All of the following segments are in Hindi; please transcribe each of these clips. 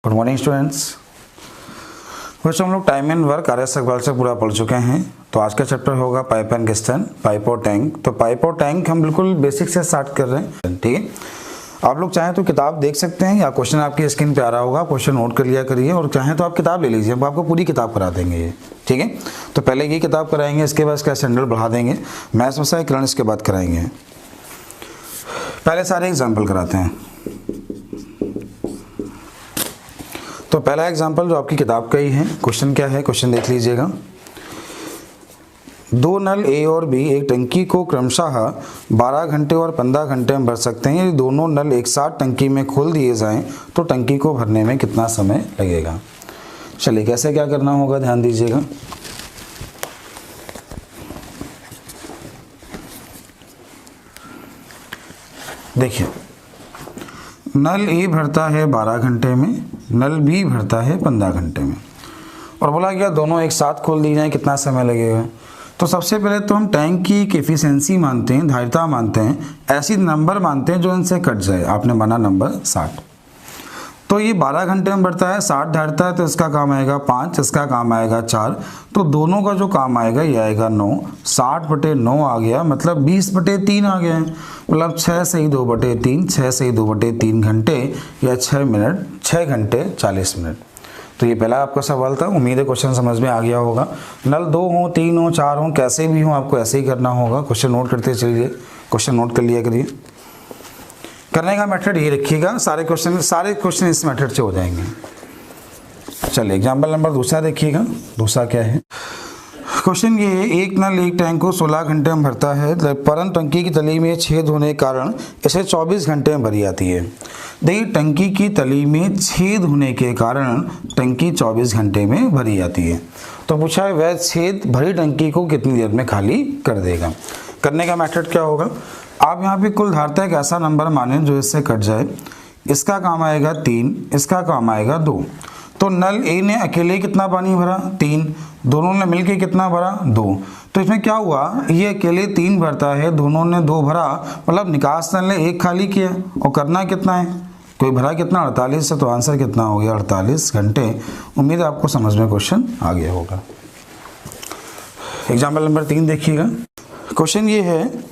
Good morning students. वैसे हम लोग time and work R S सवाल से पूरा पढ़ चुके हैं। तो आज का चैप्टर होगा पाइप एंड गिस्टन, पाइप और टैंक। तो पाइप और टैंक हम बिल्कुल बेसिक से स्टार्ट कर रहे हैं, ठीक है। आप लोग चाहें तो किताब देख सकते हैं या क्वेश्चन आपकी स्क्रीन पे आ रहा होगा, क्वेश्चन नोट कर लिया करिए, और चाहें तो आप किताब ले लीजिए, हम आपको पूरी किताब करा देंगे ये, ठीक है। तो पहले ये किताब कराएंगे, इसके बाद इसका स्टैंडर्ड बढ़ा देंगे, मैथ्स में सारे करंट इसके बाद कराएंगे। पहले सारे एग्जाम्पल कराते हैं। तो पहला एग्जाम्पल जो आपकी किताब का ही है, क्वेश्चन क्या है, क्वेश्चन देख लीजिएगा। दो नल ए और बी एक टंकी को क्रमशः 12 घंटे और 15 घंटे में भर सकते हैं। यदि दोनों नल एक साथ टंकी में खोल दिए जाएं तो टंकी को भरने में कितना समय लगेगा। चलिए कैसे क्या करना होगा, ध्यान दीजिएगा। देखिए, नल ए भरता है 12 घंटे में, नल बी भरता है 15 घंटे में, और बोला गया दोनों एक साथ खोल दी जाए कितना समय लगेगा। तो सबसे पहले तो हम टैंक की एक एफिशिएंसी मानते हैं, धारिता मानते हैं, ऐसी नंबर मानते हैं जो इनसे कट जाए। आपने माना नंबर 60। तो ये 12 घंटे में बढ़ता है, 60 धारिता है, तो इसका काम आएगा 5, इसका काम आएगा 4, तो दोनों का जो काम आएगा ये आएगा 9। 60/9 आ गया, मतलब 20/3 आ गया है, मतलब 6 से ही 2/3, 6 से ही 2/3 घंटे या 6 मिनट, 6 घंटे 40 मिनट। तो ये पहला आपका सवाल था। उम्मीद है क्वेश्चन समझ में आ गया होगा। नल 2 हो, 3 हो, 4 हो, कैसे भी हो आपको ऐसे ही करना होगा। क्वेश्चन नोट करते चलिए, क्वेश्चन नोट कर लिया करिए। करने का मेथड ये रखिएगा, सारे क्वेश्चन इस मेथड से हो जाएंगे। चलिए एग्जाम्पल नंबर दूसरा देखिएगा। दूसरा क्या है, क्वेश्चन ये है, एक नल एक टैंक को 16 घंटे में भरता है, परंतु टंकी की तली में छेद होने के कारण इसे 24 घंटे में भरी जाती है। देखिए, टंकी की तली में छेद होने के कारण टंकी 24 घंटे में भरी जाती है। तो पूछा है वह छेद भरी टंकी को कितनी देर में खाली कर देगा। करने का मेथड क्या होगा, आप यहाँ पे कुल धारिता एक ऐसा नंबर माने जो इससे कट जाए। इसका काम आएगा 3, इसका काम आएगा 2। तो नल ए ने अकेले कितना पानी भरा, 3, दोनों ने मिलके कितना भरा, 2। तो इसमें क्या हुआ, ये अकेले 3 भरता है, दोनों ने 2 भरा, मतलब निकास नल ने 1 खाली किया, और करना कितना है, कोई भरा कितना, 48 है, तो आंसर कितना हो गया, 48 घंटे। उम्मीद है आपको समझ में क्वेश्चन आ गया होगा। एग्जाम्पल नंबर 3 देखिएगा। क्वेश्चन ये है,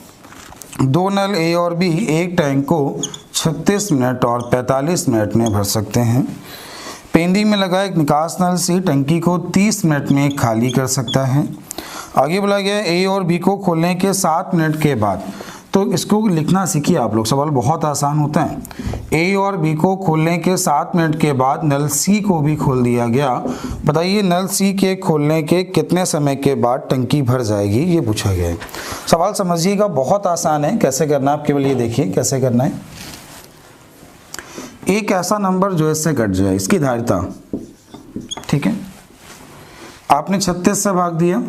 दो नल ए और बी एक टैंक को 36 मिनट और 45 मिनट में भर सकते हैं। पेंडिंग में लगा एक निकास नल सी टंकी को 30 मिनट में खाली कर सकता है। आगे बोला गया ए और बी को खोलने के 7 मिनट के बाद। तो इसको लिखना सीखिए आप लोग, सवाल बहुत आसान होता है। ए और बी को खोलने के 7 मिनट के बाद नल सी को भी खोल दिया गया। बताइए नल सी के खोलने के कितने समय के बाद टंकी भर जाएगी, ये पूछा गया है। सवाल समझिएगा, बहुत आसान है। कैसे करना है आप केवल ये देखिए कैसे करना है। एक ऐसा नंबर जो इससे कट जाए, इसकी धारिता, ठीक है। आपने 36 से भाग दिया,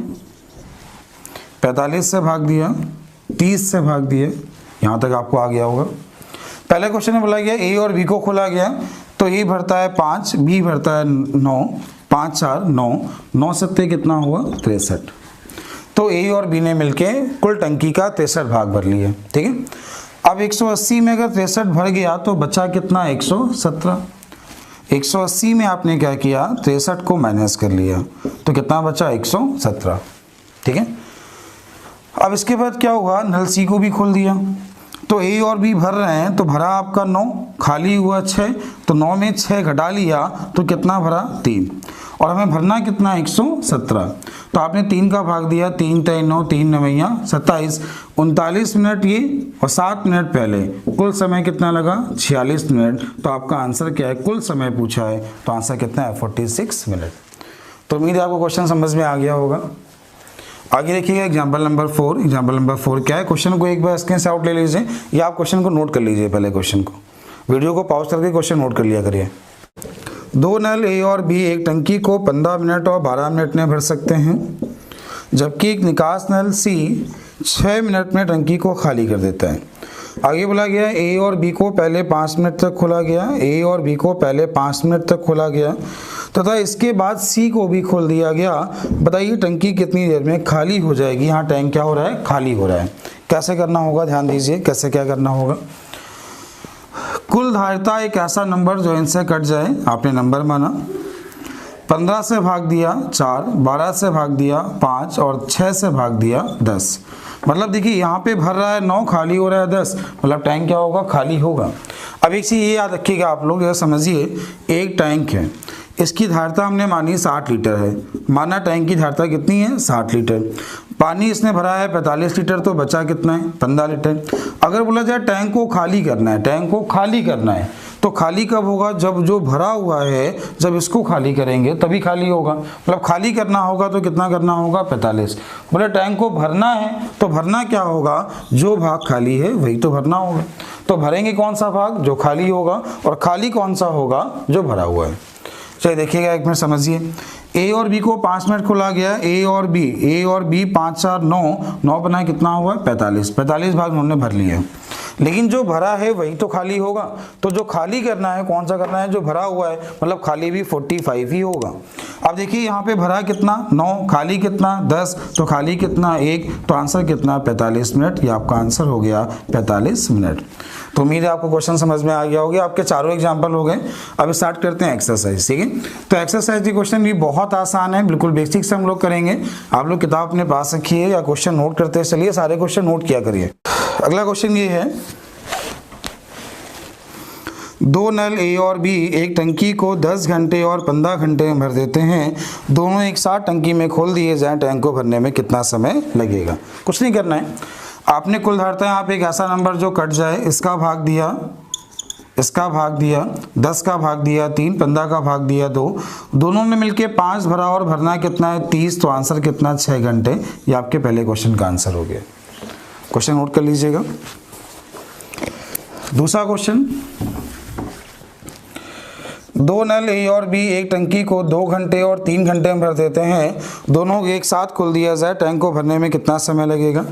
45 से भाग दिया, 30 से भाग दिए, यहाँ तक आपको आ गया होगा। पहले क्वेश्चन में बोला गया ए और बी को खोला गया, तो ए भरता है 5, बी भरता है 9, 5 4 9, 9 सत्ते कितना हुआ, 63। तो ए और बी ने मिलके कुल टंकी का 63 भाग भर लिया, ठीक है। अब 180 में अगर 63 भर गया तो बचा कितना, 117। 180 में आपने क्या किया, 63 को माइनस कर लिया, तो कितना बचा, 117, ठीक है। अब इसके बाद क्या हुआ, नल सी को भी खोल दिया, तो ए और बी भर रहे हैं, तो भरा आपका 9, खाली हुआ 6, तो 9 में 6 घटा लिया तो कितना भरा, 3, और हमें भरना कितना, 117। तो आपने 3 का भाग दिया, 3 3 9, 3 9 27, 39 मिनट ये, और 7 मिनट पहले, कुल समय कितना लगा, 46 मिनट। तो आपका आंसर क्या है, कुल समय पूछा है, तो आंसर कितना है, 46 मिनट। तो उम्मीद है आपको क्वेश्चन समझ में आ गया होगा। आगे देखिएगा एग्जाम्पल नंबर 4। एग्जाम्पल नंबर 4 क्या है, क्वेश्चन को एक बार स्क्रीन से आउट ले लीजिए, या आप क्वेश्चन को नोट कर लीजिए। पहले क्वेश्चन को, वीडियो को पॉज करके क्वेश्चन नोट कर लिया करिए। दो नल ए और बी एक टंकी को 15 मिनट और 12 मिनट में भर सकते हैं, जबकि एक निकास नल सी 6 मिनट में टंकी को खाली कर देता है। आगे बोला गया ए और बी को पहले 5 मिनट तक खोला गया, ए और बी को पहले 5 मिनट तक खोला गया तथा इसके बाद सी को भी खोल दिया गया। बताइए टंकी कितनी देर में खाली हो जाएगी। यहाँ टैंक क्या हो रहा है, खाली हो रहा है। कैसे करना होगा, ध्यान दीजिए कैसे क्या करना होगा। कुल धारिता एक ऐसा नंबर जो इनसे कट जाए, आपने नंबर माना, 15 से भाग दिया 4, 12 से भाग दिया 5 और 6 से भाग दिया 10। मतलब देखिए यहाँ पे भर रहा है 9, खाली हो रहा है 10, मतलब टैंक क्या होगा, खाली होगा। अब एक चीज़ ये याद रखिएगा आप लोग, ये समझिए, एक टैंक है, इसकी धारिता हमने मानी 60 लीटर है, माना टैंक की धारिता कितनी है, 60 लीटर। पानी इसने भरा है 45 लीटर, तो बचा कितना है, 15 लीटर। अगर बोला जाए टैंक को खाली करना है, टैंक को खाली करना है, तो खाली कब होगा, जब जो भरा हुआ है, जब इसको खाली करेंगे तभी खाली होगा। मतलब खाली करना होगा तो कितना करना होगा, 45। बोले टैंक को भरना है तो भरना क्या होगा, जो भाग खाली है वही तो भरना होगा। तो भरेंगे कौन सा भाग, जो खाली होगा, और खाली कौन सा होगा, जो भरा हुआ है। चलिए देखिएगा, एक मिनट समझिए। ए और बी को 5 मिनट खुला गया, ए और बी 5 4 9 बना कितना हुआ, 45 भाग हमने भर लिए। लेकिन जो भरा है वही तो खाली होगा, तो जो खाली करना है कौन सा करना है, जो भरा हुआ है, मतलब खाली भी 45 ही होगा। अब देखिए यहाँ पे भरा कितना, 9, खाली कितना 10, तो खाली कितना 1, तो आंसर कितना 45 मिनट। ये आपका आंसर हो गया 45 मिनट। तो उम्मीद है आपको क्वेश्चन समझ में आ गया होगा। आपके चारों एग्जाम्पल हो गए। अब स्टार्ट करते हैं एक्सरसाइज, ठीक है। तो एक्सरसाइज की क्वेश्चन भी बहुत आसान है, बिल्कुल बेसिक से हम लोग करेंगे। आप लोग किताब अपने पास रखिए या क्वेश्चन नोट करते चलिए, सारे क्वेश्चन नोट किया करिए। अगला क्वेश्चन ये है, 2 नल ए और बी एक टंकी को 10 घंटे और 15 घंटे में भर देते हैं। दोनों एक साथ टंकी में खोल दिए जाएं, टैंक को भरने में कितना समय लगेगा। कुछ नहीं करना है, आपने कुल धारिता यहाँ पे एक ऐसा नंबर जो कट जाए, इसका भाग दिया, इसका भाग दिया, 10 का भाग दिया 3, 15 का भाग दिया 2, दोनों ने मिलके 5 भरा और भरना कितना है 30, तो आंसर कितना 6 घंटे। ये आपके पहले क्वेश्चन का आंसर हो गया। क्वेश्चन नोट कर लीजिएगा। दूसरा क्वेश्चन, 2 नल ए और बी एक टंकी को 2 घंटे और 3 घंटे में भर देते हैं। दोनों एक साथ खोल दिया जाए, टैंक को भरने में कितना समय लगेगा।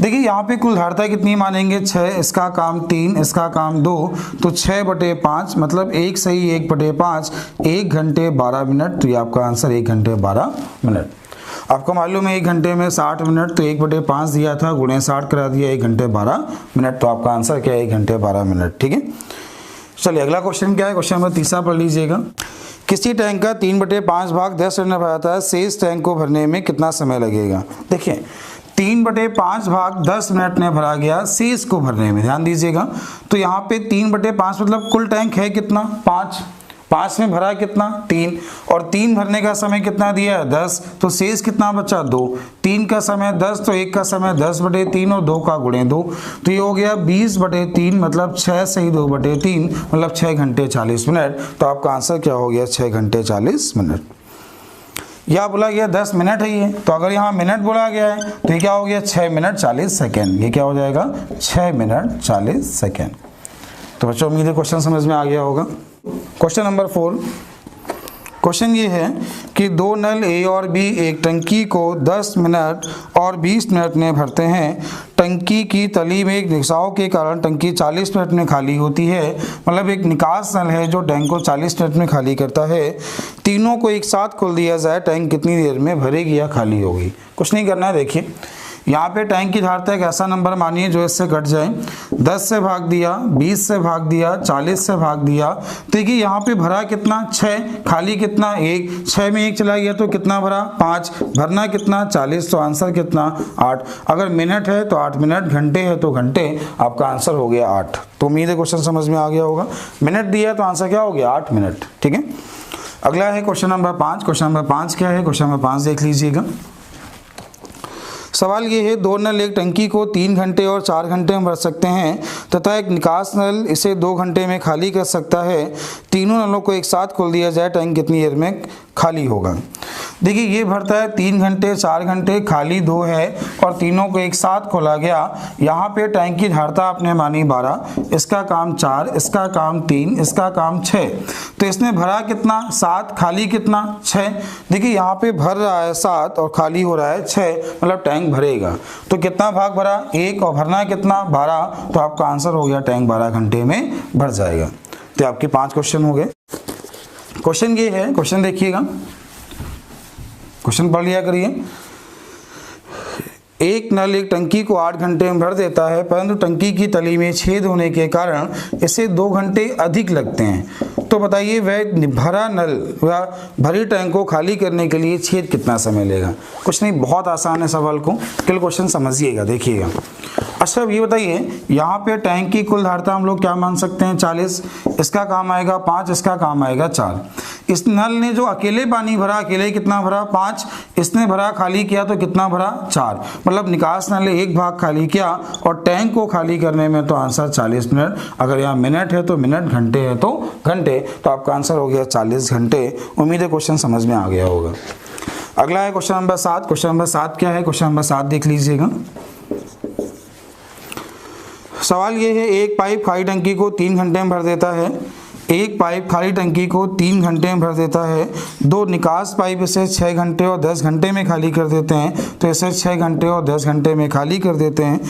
देखिए यहाँ पे कुल धारिता कितनी मानेंगे, 6, इसका काम 3, इसका काम 2, तो 6/5 मतलब 1 सही 1/5, 1 घंटे 12 मिनट। तो ये आपका आंसर 1 घंटे 12 मिनट। आपको मालूम है 1 घंटे में 60 मिनट, तो 1/5 दिया था, गुणे 60 करा दिया, 1 घंटे 12 मिनट। तो आपका आंसर क्या है, 1 घंटे 12 मिनट, ठीक है। चलिए अगला क्वेश्चन क्या है, क्वेश्चन नंबर 3 पढ़ लीजिएगा। किसी टैंक का 3/5 भाग 10 मिनट में भराता है, शेष टैंक को भरने में कितना समय लगेगा। देखिए 3/5 भाग 10 मिनट में भरा गया, शेष को भरने में ध्यान दीजिएगा। तो यहाँ पे 3/5 मतलब कुल टैंक है कितना 5, 5 में भरा कितना 3, और 3 भरने का समय कितना दिया है 10, तो शेष कितना बचा 2। 3 का समय 10, तो 1 का समय 10/3 और 2 का गुणे 2, तो ये हो गया 20/3 मतलब 6 सही 2/3 मतलब 6 घंटे 40 मिनट। तो आपका आंसर क्या हो गया 6 घंटे 40 मिनट। या बोला गया 10 मिनट है ये, तो अगर यहाँ मिनट बोला गया है तो ये क्या हो गया 6 मिनट 40 सेकेंड। ये क्या हो जाएगा 6 मिनट 40 सेकेंड। तो बच्चों उम्मीद है क्वेश्चन समझ में आ गया होगा। क्वेश्चन नंबर 4, क्वेश्चन ये है कि 2 नल ए और बी एक टंकी को 10 मिनट और 20 मिनट में भरते हैं। टंकी की तली में एक रिसाव के कारण टंकी 40 मिनट में खाली होती है। मतलब एक निकास नल है जो टैंक को 40 मिनट में खाली करता है। तीनों को एक साथ खोल दिया जाए, टैंक कितनी देर में भरेगी या खाली होगी। कुछ नहीं करना है, देखिए यहाँ पे टैंक की धारिता एक ऐसा नंबर मानिए जो इससे कट जाए। 10 से भाग दिया, 20 से भाग दिया, 40 से भाग दिया। देखिए यहाँ पे भरा कितना 6, खाली कितना 1, 6 में 1 चला गया तो कितना भरा 5, भरना कितना 40, तो आंसर कितना 8। अगर मिनट है तो 8 मिनट, घंटे है तो घंटे, आपका आंसर हो गया 8। तो उम्मीद है क्वेश्चन समझ में आ गया होगा। मिनट दिया है तो आंसर क्या हो गया 8 मिनट, ठीक है। अगला है क्वेश्चन नंबर 5। क्वेश्चन नंबर 5 क्या है, क्वेश्चन नंबर 5 देख लीजिएगा। सवाल ये है 2 नल एक टंकी को 3 घंटे और 4 घंटे में भर सकते हैं तथा एक निकास नल इसे 2 घंटे में खाली कर सकता है। तीनों नलों को एक साथ खोल दिया जाए, टैंक कितनी देर में खाली होगा। देखिए ये भरता है 3 घंटे 4 घंटे, खाली 2 है और तीनों को एक साथ खोला गया। यहाँ पे टैंक की धारिता आपने मानी 12, इसका काम 4, इसका काम 3, इसका काम 6। तो इसने भरा कितना 7, खाली कितना 6। देखिए यहाँ पे भर रहा है 7 और खाली हो रहा है 6, मतलब टैंक भरेगा। तो कितना भाग भरा 1 और भरना कितना 12, तो आपका आंसर हो गया टैंक 12 घंटे में भर जाएगा। तो आपके 5 क्वेश्चन हो गए। क्वेश्चन ये है, क्वेश्चन देखिएगा, क्वेश्चन पढ़ लिया करिए। एक नल एक टंकी को 8 घंटे में भर देता है, परंतु टंकी की तली में छेद होने के कारण इसे 2 घंटे अधिक लगते हैं। तो बताइए वह भरा नल या भरी टैंक को खाली करने के लिए छेद कितना समय लेगा। कुछ नहीं, बहुत आसान है सवाल को, केवल क्वेश्चन समझिएगा, देखिएगा। अच्छा ये बताइए, यहाँ पे टैंक की कुल धारिता हम लोग क्या मान सकते हैं 40, इसका काम आएगा 5, इसका काम आएगा 4। इस नल ने जो अकेले पानी भरा, अकेले कितना भरा 5, इसने भरा खाली किया तो कितना भरा 4, मतलब निकास नल ने एक भाग खाली किया और टैंक को खाली करने में तो आंसर 40 मिनट। अगर यहाँ मिनट है तो मिनट, घंटे है तो घंटे, तो आपका आंसर हो गया 40 घंटे। उम्मीद है क्वेश्चन समझ में आ गया होगा। अगला है क्वेश्चन नंबर 7। क्वेश्चन नंबर 7 क्या है, क्वेश्चन नंबर 7 देख लीजिएगा। सवाल ये है, एक पाइप खाली टंकी को 3 घंटे में भर देता है। एक पाइप खाली टंकी को 3 घंटे में भर देता है। 2 निकास पाइप इसे 6 घंटे और 10 घंटे में खाली कर देते हैं, तो इसे 6 घंटे और 10 घंटे में खाली कर देते हैं।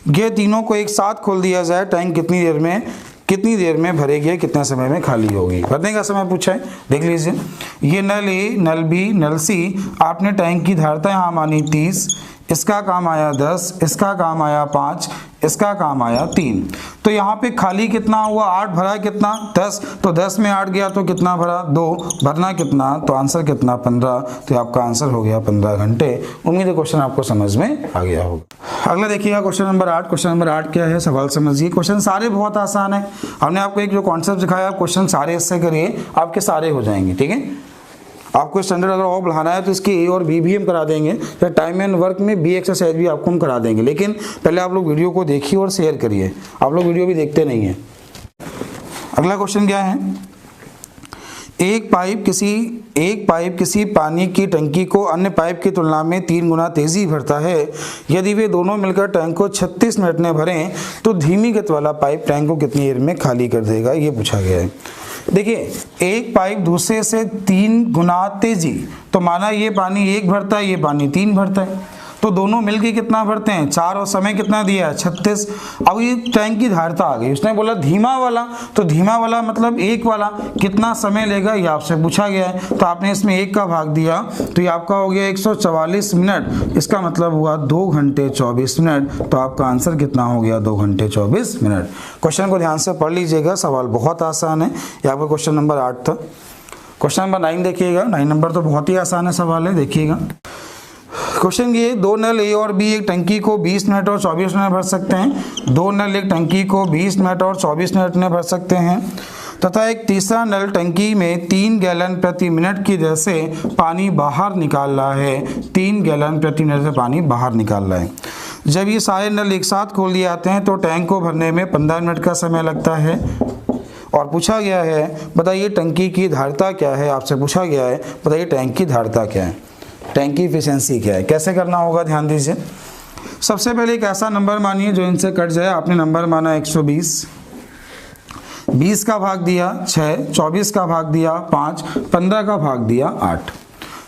ये तीनों को एक साथ खोल दिया जाए, टैंक कितनी देर में भरेगी, कितने समय में खाली होगी। भरने का समय पूछा है, देख लीजिए। ये नल ए, नल बी, नल सी, आपने टैंक की धारिता यहाँ मानी 30, इसका काम आया 10, इसका काम आया 5, इसका काम आया 3। तो यहाँ पे खाली कितना हुआ 8, भरा कितना 10, तो 10 में 8 गया तो कितना भरा 2, भरना कितना, तो आंसर कितना 15। तो आपका आंसर हो गया 15 घंटे। उम्मीद है क्वेश्चन आपको समझ में आ गया होगा। अगला देखिएगा क्वेश्चन नंबर 8। क्वेश्चन नंबर 8 क्या है, सवाल समझिए। क्वेश्चन सारे बहुत आसान है, हमने आपको एक जो कॉन्सेप्ट सिखाया, क्वेश्चन सारे इससे करिए, आपके सारे हो जाएंगे, ठीक है। आपको स्टैंडर्ड अगर और बढ़ाना है तो इसकी ए और बी भी हम करा देंगे, फिर टाइम एंड वर्क में बी एक्सरसाइज भी आपको हम करा देंगे। लेकिन पहले आप लोग वीडियो को देखिए और शेयर करिए, आप लोग वीडियो भी देखते नहीं हैं। अगला क्वेश्चन क्या है, एक पाइप किसी पानी की टंकी को अन्य पाइप की तुलना में 3 गुना तेजी भरता है। यदि वे दोनों मिलकर टैंक को 36 मिनट में भरें तो धीमी गति वाला पाइप टैंक को कितनी देर में खाली कर देगा, ये पूछा गया है। देखिए, एक पाइप दूसरे से 3 गुना तेजी, तो माना ये पानी 1 भरता है, ये पानी 3 भरता है, तो दोनों मिलके कितना भरते हैं 4, और समय कितना दिया है 36। अब ये टैंक की धारिता आ गई, उसने बोला धीमा वाला, तो धीमा वाला मतलब 1 वाला कितना समय लेगा, ये आपसे पूछा गया है। तो आपने इसमें 1 का भाग दिया, तो ये आपका हो गया 144 मिनट, इसका मतलब हुआ 2 घंटे 24 मिनट। तो आपका आंसर कितना हो गया 2 घंटे 24 मिनट। क्वेश्चन को ध्यान से पढ़ लीजिएगा, सवाल बहुत आसान है। ये आपका क्वेश्चन नंबर 8 था। क्वेश्चन नंबर 9 देखिएगा। 9 नंबर तो बहुत ही आसान है सवाल है, देखिएगा। क्वेश्चन ये, 2 नल ए और बी एक टंकी को 20 मिनट और 24 मिनट भर सकते हैं। 2 नल एक टंकी को 20 मिनट और 24 मिनट में भर सकते हैं तथा एक तीसरा नल टंकी में 3 गैलन प्रति मिनट की दर से पानी बाहर निकाल रहा है। 3 गैलन प्रति मिनट से पानी बाहर निकाल रहा है। जब ये सारे नल एक साथ खोल दिए जाते हैं तो टैंक को भरने में 15 मिनट का समय लगता है। और पूछा गया है, बताइए टंकी की धारिता क्या है, आपसे पूछा गया है बताइए टैंक की धारिता क्या है, टैंक की एफिशिएंसी क्या है। कैसे करना होगा ध्यान दीजिए। सबसे पहले एक ऐसा नंबर मानिए जो इनसे कट जाए। आपने नंबर माना 120, 20 का भाग दिया 6, 24 का भाग दिया 5, 15 का भाग दिया 8।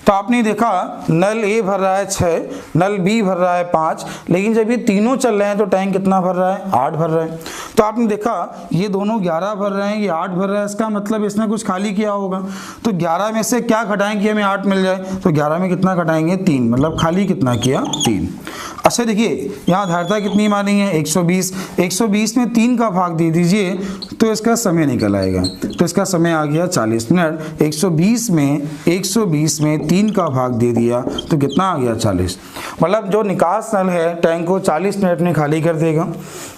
तो आपने देखा नल ए भर रहा है 6, नल बी भर रहा है 5, लेकिन जब ये तीनों चल रहे हैं तो टैंक कितना भर रहा है 8 भर रहा है। तो आपने देखा ये दोनों 11 भर रहे हैं, ये 8 भर रहा है, इसका मतलब इसने कुछ खाली किया होगा। तो 11 में से क्या घटाएं कि हमें 8 मिल जाए, तो 11 में कितना घटाएंगे 3, मतलब खाली कितना किया 3। अच्छा देखिए यहाँ धारिता कितनी मानी है 120, 120 में 3 का भाग दे दीजिए तो इसका समय निकल आएगा। तो इसका समय आ गया 40 मिनट। 120 में 3 का भाग दे दिया तो कितना आ गया 40, मतलब जो निकास नल है टैंक को 40 मिनट में खाली कर देगा।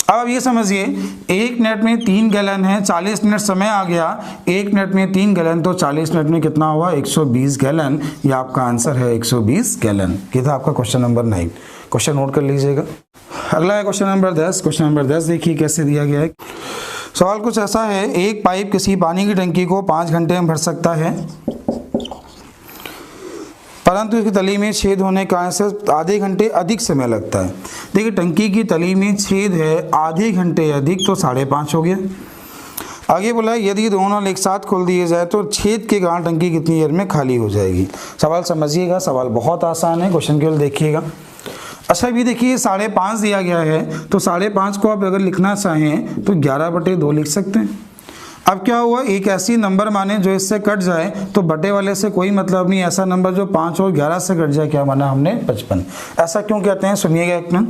अब ये समझिए 1 मिनट में 3 गैलन है, 40 मिनट समय आ गया, 1 मिनट में 3 गैलन, तो 40 मिनट में कितना हुआ 120 गैलन। ये आपका आंसर है 120 गैलन। ये था आपका क्वेश्चन नंबर 9। क्वेश्चन नोट कर लीजिएगा। अगला है क्वेश्चन नंबर 10। क्वेश्चन नंबर 10 देखिए कैसे दिया गया है। सवाल कुछ ऐसा है, एक पाइप किसी पानी की टंकी को 5 घंटे में भर सकता है, परंतु इसकी तली में छेद होने के कारण से आधे घंटे अधिक समय लगता है। देखिए टंकी की तली में छेद है, आधे घंटे अधिक, तो 5.5 हो गया। आगे बोला यदि दोनों एक साथ खोल दिए जाए तो छेद के कारण टंकी कितनी देर में खाली हो जाएगी। सवाल समझिएगा, सवाल बहुत आसान है, क्वेश्चन केवल देखिएगा। अच्छा भी देखिए 5.5 दिया गया है, तो 5.5 को आप अगर लिखना चाहें तो 11/2 लिख सकते हैं। अब क्या हुआ, एक ऐसी नंबर माने जो इससे कट जाए तो बटे वाले से कोई मतलब नहीं, ऐसा नंबर जो 5 और 11 से कट जाए, क्या माना हमने 55। ऐसा क्यों कहते हैं सुनिएगा एक में,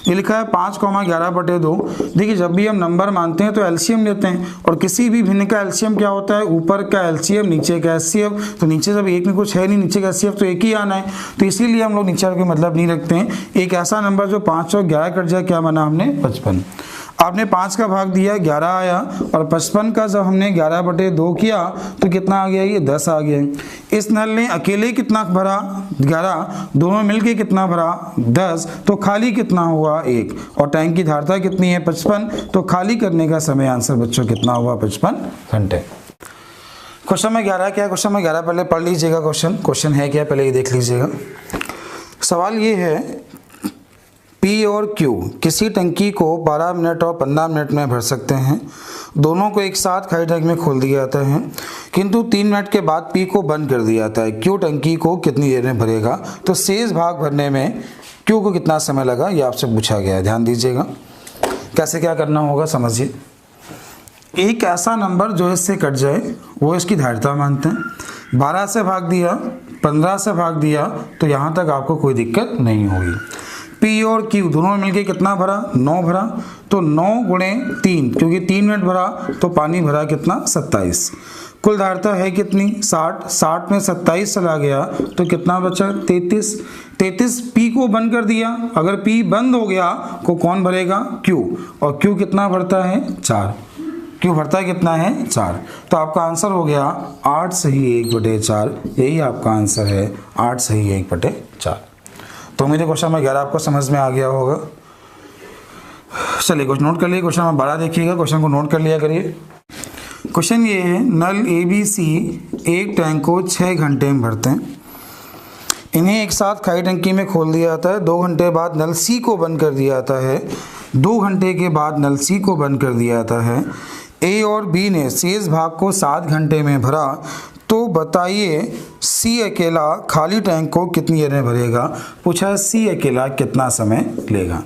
ये लिखा है 5,11/2। देखिए जब भी हम नंबर मानते हैं तो एलसीएम लेते हैं, और किसी भी भिन्न का एलसीएम क्या होता है, ऊपर का एलसीएम नीचे का एचसीएफ। तो नीचे जब एक में कुछ है नहीं, नीचे का एचसीएफ तो एक ही आना है, तो इसीलिए हम लोग नीचे का मतलब नहीं रखते हैं। एक ऐसा नंबर जो 5 और 11 कट जाए, क्या माना हमने 55। आपने 5 का भाग दिया 11 आया, और 55 का जब हमने 11/2 किया तो कितना आ गया, ये 10 आ गया। इस नल ने अकेले कितना भरा 11, दोनों मिलके कितना भरा 10, तो खाली कितना हुआ 1, और टैंक की धारता कितनी है 55, तो खाली करने का समय आंसर बच्चों कितना हुआ 55 घंटे। क्वेश्चन में 11 क्या है, क्वेश्चन में 11 पहले पढ़ लीजिएगा, क्वेश्चन है क्या पहले ये देख लीजिएगा। सवाल ये है, P और Q किसी टंकी को 12 मिनट और 15 मिनट में भर सकते हैं। दोनों को एक साथ खाली टैंक में खोल दिया जाता है, किंतु 3 मिनट के बाद P को बंद कर दिया जाता है। Q टंकी को कितनी देर में भरेगा, तो शेष भाग भरने में Q को कितना समय लगा, ये आपसे पूछा गया है। ध्यान दीजिएगा कैसे क्या करना होगा, समझिए। एक ऐसा नंबर जो इससे कट जाए वो इसकी धारिता मानते हैं। 12 से भाग दिया, 15 से भाग दिया, तो यहाँ तक आपको कोई दिक्कत नहीं होगी। P और Q दोनों मिलके कितना भरा, 9 भरा, तो 9 गुणे 3, क्योंकि 3 मिनट भरा तो पानी भरा कितना 27। कुल धारिता है कितनी 60, 60 में 27 चला गया तो कितना बचा 33। 33 P को बंद कर दिया, अगर P बंद हो गया तो कौन भरेगा Q, और Q कितना भरता है 4, Q भरता है कितना है 4। तो आपका आंसर हो गया 8 सही 1/4, यही आपका आंसर है 8 सही 1/4। तो मेरे क्वेश्चन में 11 आपको समझ में आ गया होगा। चलिए कुछ नोट कर लिए, क्वेश्चन में 12 देखिएगा, क्वेश्चन को नोट कर लिया करिए। क्वेश्चन ये है, नल ABC एक टैंक को 6 घंटे में भरते हैं। इन्हें एक साथ खाली टंकी में खोल दिया जाता है। 2 घंटे बाद नल C को बंद कर दिया जाता है। 2 घंटे के बाद नल C को बंद कर दिया जाता है। A और B ने शेष भाग को 7 घंटे में भरा, तो बताइए C अकेला खाली टैंक को कितनी देर में भरेगा। पूछा है C अकेला कितना समय लेगा।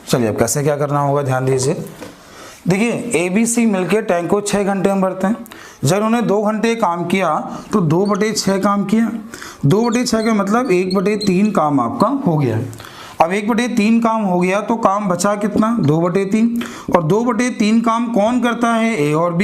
चलिए अब कैसे क्या करना होगा, ध्यान दीजिए। देखिए ABC मिलके टैंक को 6 घंटे में भरते हैं। जब उन्होंने 2 घंटे काम किया तो 2/6 काम किया। 2/6 का मतलब 1/3 काम आपका हो गया। अब 1/3 काम हो गया तो काम बचा कितना 2/3, और 2/3 काम कौन करता है A और B।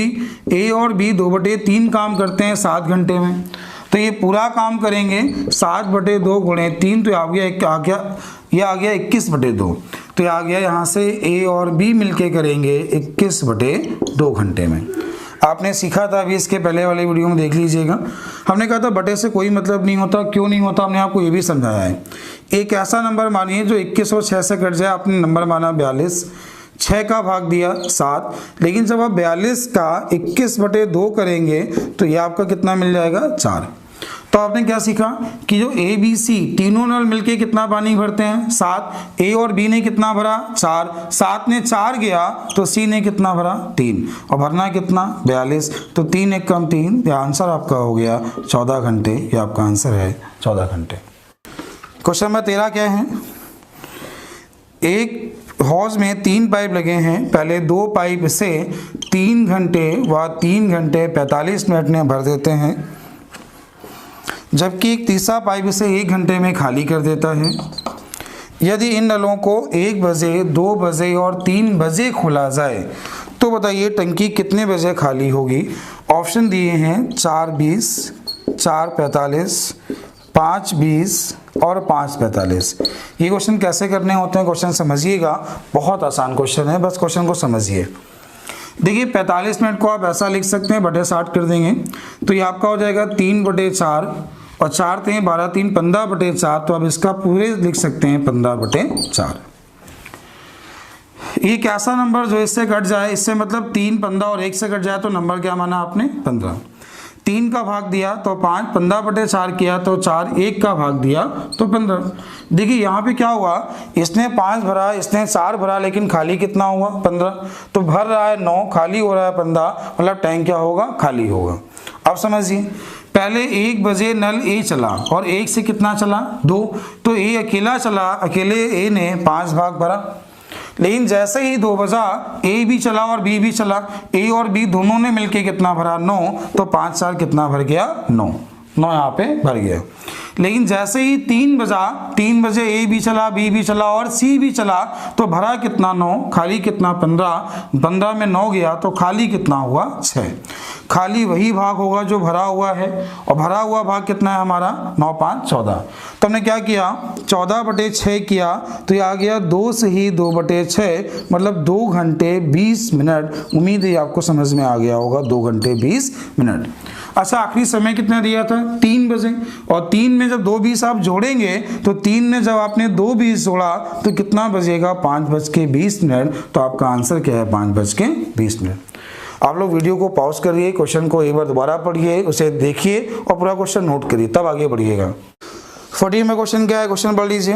A और B 2/3 काम करते हैं 7 घंटे में, तो ये पूरा काम करेंगे 7/2 गुणे 3, तो आ गया 21/2। तो ये आ गया यहाँ से A और B मिलके करेंगे 21/2 घंटे में। आपने सीखा था अभी, इसके पहले वाले वीडियो में देख लीजिएगा। हमने कहा था बटे से कोई मतलब नहीं होता, क्यों नहीं होता, हमने आपको ये भी समझाया है। एक ऐसा नंबर मानिए जो 21 और 6 से कट जाए। आपने नंबर माना 42, 6 का भाग दिया 7, लेकिन जब आप 42 का 21/2 करेंगे तो ये आपका कितना मिल जाएगा 4। तो आपने क्या सीखा कि जो A B C तीनों नल मिलके कितना पानी भरते हैं 7। A और B ने कितना भरा 4, 7 ने 4 गया तो C ने कितना भरा 3, और भरना कितना 42, तो 3 1 कम 3, ये आंसर आपका हो गया 14 घंटे। ये आपका आंसर है 14 घंटे। क्वेश्चन नंबर 13 क्या है, एक हौज में 3 पाइप लगे हैं। पहले 2 पाइप से 3 घंटे व 3 घंटे 45 मिनट में भर देते हैं, जबकि एक तीसरा पाइप इसे 1 घंटे में खाली कर देता है। यदि इन नलों को 1 बजे, 2 बजे और 3 बजे खोला जाए तो बताइए टंकी कितने बजे खाली होगी। ऑप्शन दिए हैं 4:20, 4:45, 5:20 और 5:45। ये क्वेश्चन कैसे करने होते हैं, क्वेश्चन समझिएगा, बहुत आसान क्वेश्चन है, बस क्वेश्चन को समझिए। देखिए 45 मिनट को आप ऐसा लिख सकते हैं, बटे 60 कर देंगे तो ये आपका हो जाएगा 3/4, और 4 3 12 3 15/4, तो आप इसका पूरे लिख सकते हैं 15/4। ये कैसा नंबर जो इससे कट जाए, इससे मतलब 3 15 और 1 से कट जाए तो नंबर क्या माना आपने 15। 3 का भाग दिया तो 5, 15/4 किया तो 4, 1 का भाग दिया तो 15। देखिए यहाँ पे क्या हुआ, इसने 5 भरा, इसने 4 भरा, लेकिन खाली कितना हुआ 15। तो भर रहा है 9, खाली हो रहा है 15, मतलब टैंक क्या होगा खाली होगा। अब समझिए, पहले 1 बजे नल A चला और 1 से कितना चला 2, तो A अकेला चला, अकेले A ने 5 भाग भरा। लेकिन जैसे ही 2 बजा, ए भी चला और बी भी चला, ए और बी दोनों ने मिलके कितना भरा 9, तो 5 4 कितना भर गया 9 यहाँ पे भर गया। लेकिन जैसे ही 3 बजा, 3 बजे ए भी चला, बी भी चला और सी भी चला, तो भरा कितना 9, खाली कितना 15, 15 में 9 गया तो खाली कितना हुआ 6। खाली वही भाग होगा जो भरा हुआ है, और भरा हुआ भाग कितना है हमारा 9 5 14। तो हमने क्या किया 14/6 किया, तो ये आ गया 2 से ही 2/6, मतलब 2 घंटे 20 मिनट। उम्मीद है आपको समझ में आ गया होगा 2 घंटे 20 मिनट। अच्छा, आखिरी समय कितना दिया था 3 बजे, और 3 में जब 2 20 आप जोड़ेंगे तो 3 में जब आपने 2 20 जोड़ा तो कितना बजेगा 5:20। तो आपका आंसर क्या है 5:20। आप लोग वीडियो को पॉज करिए, क्वेश्चन को एक बार दोबारा पढ़िए, उसे देखिए और पूरा क्वेश्चन नोट करिए, तब आगे बढ़िएगा। 14 में क्वेश्चन क्या है, क्वेश्चन पढ़ लीजिए।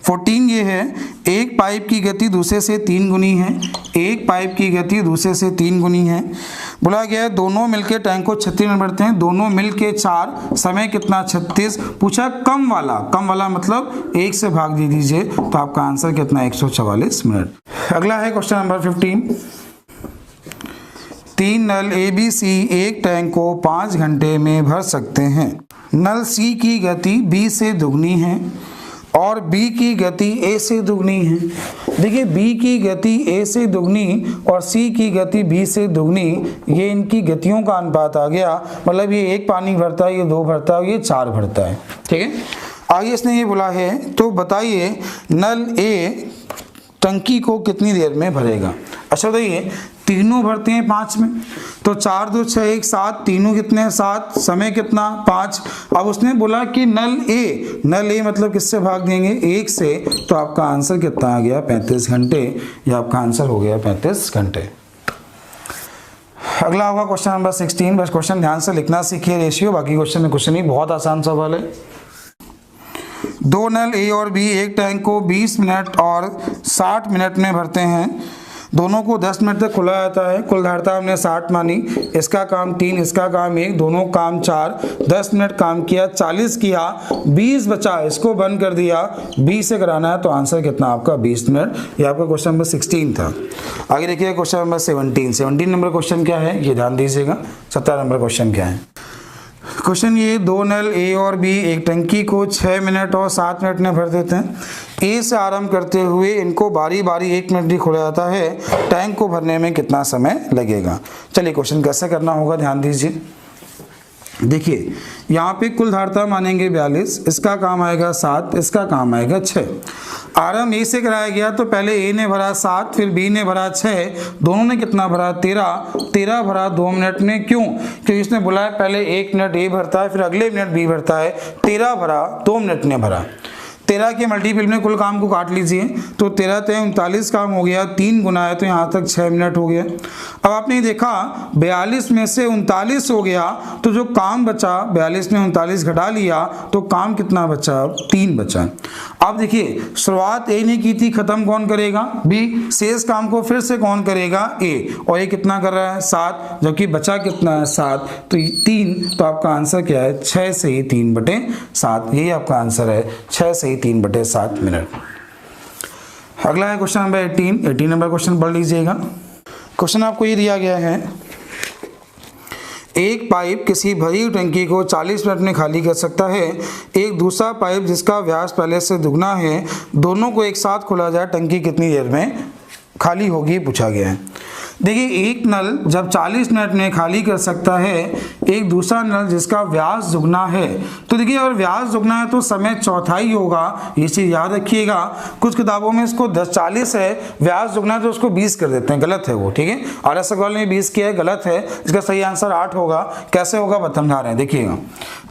14 ये है, एक पाइप की गति दूसरे से 3 गुनी है। एक पाइप की गति दूसरे से 3 गुनी है। बोला गया है दोनों मिलके टैंक को 36 मिनट भरते हैं, दोनों मिलके 4, समय कितना 36। पूछा कम वाला मतलब 1 से भाग दे दीजिए, तो आपका आंसर कितना 144 मिनट। अगला है क्वेश्चन नंबर 15। 3 नल ए बी सी एक टैंक को 5 घंटे में भर सकते हैं। नल सी की गति बी से दुगनी है और बी की गति ए से दुगनी है। देखिए बी की गति ए से दुगनी और सी की गति बी से दुगनी, ये इनकी गतियों का अनुपात आ गया। मतलब ये 1 पानी भरता है, ये 2 भरता है, ये 4 भरता है। ठीक है, आगे इसने ये बोला है, तो बताइए नल ए टंकी को कितनी देर में भरेगा। अच्छा बताइए, तीनों भरते हैं 5 में, तो 4 2 6 1 7, तीनों कितने हैं 7, समय कितना 5। अब उसने बोला कि नल ए मतलब किससे भाग देंगे 1 से, तो आपका आंसर कितना आ गया 35 घंटे। ये आपका आंसर हो गया 35 घंटे। अगला होगा क्वेश्चन नंबर 16। बस क्वेश्चन ध्यान से लिखना सीखिए रेशियो, बाकी क्वेश्चन कुछ नहीं, बहुत आसान सवाल है। 2 नल ए और बी एक टैंक को 20 मिनट और 60 मिनट में भरते हैं। दोनों को 10 मिनट तक खुला जाता है। कुल धारता हमने 60 मानी, इसका काम 3, इसका काम 1, दोनों काम 4। 10 मिनट काम किया, 40 किया, 20 बचा, इसको बंद कर दिया। 20 से कराना है तो आंसर कितना आपका 20 मिनट। ये आपका क्वेश्चन नंबर 16 था। आगे देखिए क्वेश्चन नंबर 17 नंबर क्वेश्चन क्या है ये ध्यान दीजिएगा। 17 नंबर क्वेश्चन क्या है। क्वेश्चन ये 2 नल ए और बी एक टंकी को 6 मिनट और 7 मिनट में भर देते हैं। ए से आरंभ करते हुए इनको बारी बारी 1 मिनट भी खुला जाता है। टैंक को भरने में कितना समय लगेगा। चलिए क्वेश्चन कैसे करना होगा ध्यान दीजिए। देखिए यहाँ पे कुल धारता मानेंगे 42, इसका काम आएगा 7, इसका काम आएगा 6। आरंभ ए से कराया गया तो पहले ए ने भरा 7, फिर बी ने भरा 6, दोनों ने कितना भरा 13 भरा 2 मिनट में। क्यों? क्योंकि इसने बोला है पहले 1 मिनट ए भरता है, फिर अगले मिनट बी भरता है। 13 भरा 2 मिनट में भरा। 13 के मल्टीपल में कुल काम को काट लीजिए, तो 13 ते 39 काम हो गया, 3 गुना है तो यहाँ तक 6 मिनट हो गया। अब आपने देखा 42 में से 39 हो गया, तो जो काम बचा 42 में 39 घटा लिया तो काम कितना बचा 3 बचा। अब देखिए शुरुआत ए ने की थी, खत्म कौन करेगा बी, शेष काम को फिर से कौन करेगा ए, और ये कितना कर रहा है 7, जबकि बचा कितना है 7, तो 3, तो आपका आंसर क्या है 6 से ही 3/7। यही आपका आंसर है 6 से ही 3/7 मिनट। अगला है क्वेश्चन नंबर 18 नंबर क्वेश्चन पढ़ लीजिएगा। क्वेश्चन आपको ये दिया गया है, एक पाइप किसी भरी हुई टंकी को 40 मिनट में खाली कर सकता है। एक दूसरा पाइप जिसका व्यास पहले से दुगना है, दोनों को एक साथ खोला जाए, टंकी कितनी देर में खाली होगी पूछा गया है। देखिए एक नल जब 40 मिनट में खाली कर सकता है, एक दूसरा नल जिसका व्यास दुगना है, तो देखिए अगर व्यास दुगना है तो समय चौथाई होगा, ये चीज़ याद रखिएगा। कुछ किताबों में इसको 10-40 है, व्यास दुगना है तो उसको 20 कर देते हैं, गलत है वो, ठीक है। और ऐसा सवाल में 20 किया है, गलत है। इसका सही आंसर 8 होगा। कैसे होगा समझा रहे हैं, देखिएगा।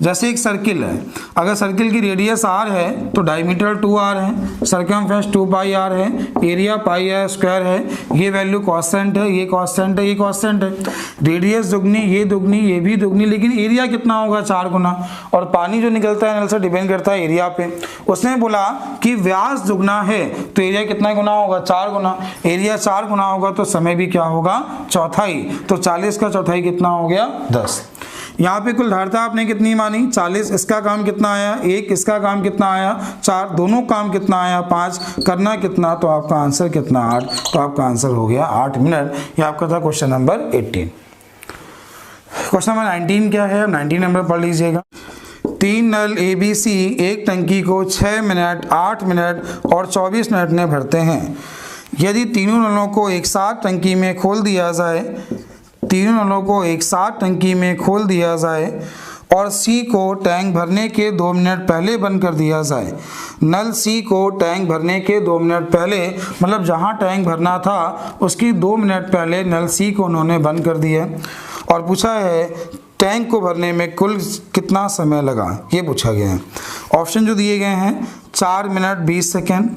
जैसे एक सर्किल है, अगर सर्किल की रेडियस r है तो डायमीटर 2r है, सर्कमफ्रेंस 2πr है, एरिया πr² है, ये वैल्यू कांस्टेंट है, ये कांस्टेंट है, ये कांस्टेंट है। रेडियस दुगनी, ये दुगनी, ये भी दुगनी, लेकिन एरिया कितना होगा 4 गुना। और पानी जो निकलता है नल से डिपेंड करता है एरिया पे। उसने बोला कि व्यास दुगना है तो एरिया कितना गुना होगा 4 गुना। एरिया 4 गुना होगा तो समय भी क्या होगा चौथाई। तो 40 का चौथाई कितना हो गया 10। यहाँ पे कुल धारता आपने कितनी मानी 40, इसका काम कितना आया 1, इसका काम कितना आया 4, दोनों काम कितना आया 5, करना कितना, तो आपका आंसर कितना 8, तो आपका आंसर हो गया 8 मिनट। ये आपका था क्वेश्चन नंबर 18। क्वेश्चन नंबर 19 क्या है, 19 नंबर पढ़ लीजिएगा। 3 नल ABC एक टंकी को 6 मिनट, 8 मिनट और 24 मिनट में भरते हैं। यदि तीनों नलों को एक साथ टंकी में खोल दिया जाए, तीनों नलों को एक साथ टंकी में खोल दिया जाए और C को टैंक भरने के 2 मिनट पहले बंद कर दिया जाए। नल C को टैंक भरने के 2 मिनट पहले, मतलब जहां टैंक भरना था उसकी 2 मिनट पहले नल C को उन्होंने बंद कर दिया और पूछा है टैंक को भरने में कुल कितना समय लगा, ये पूछा गया है। ऑप्शन जो दिए गए हैं 4 मिनट 20 सेकेंड,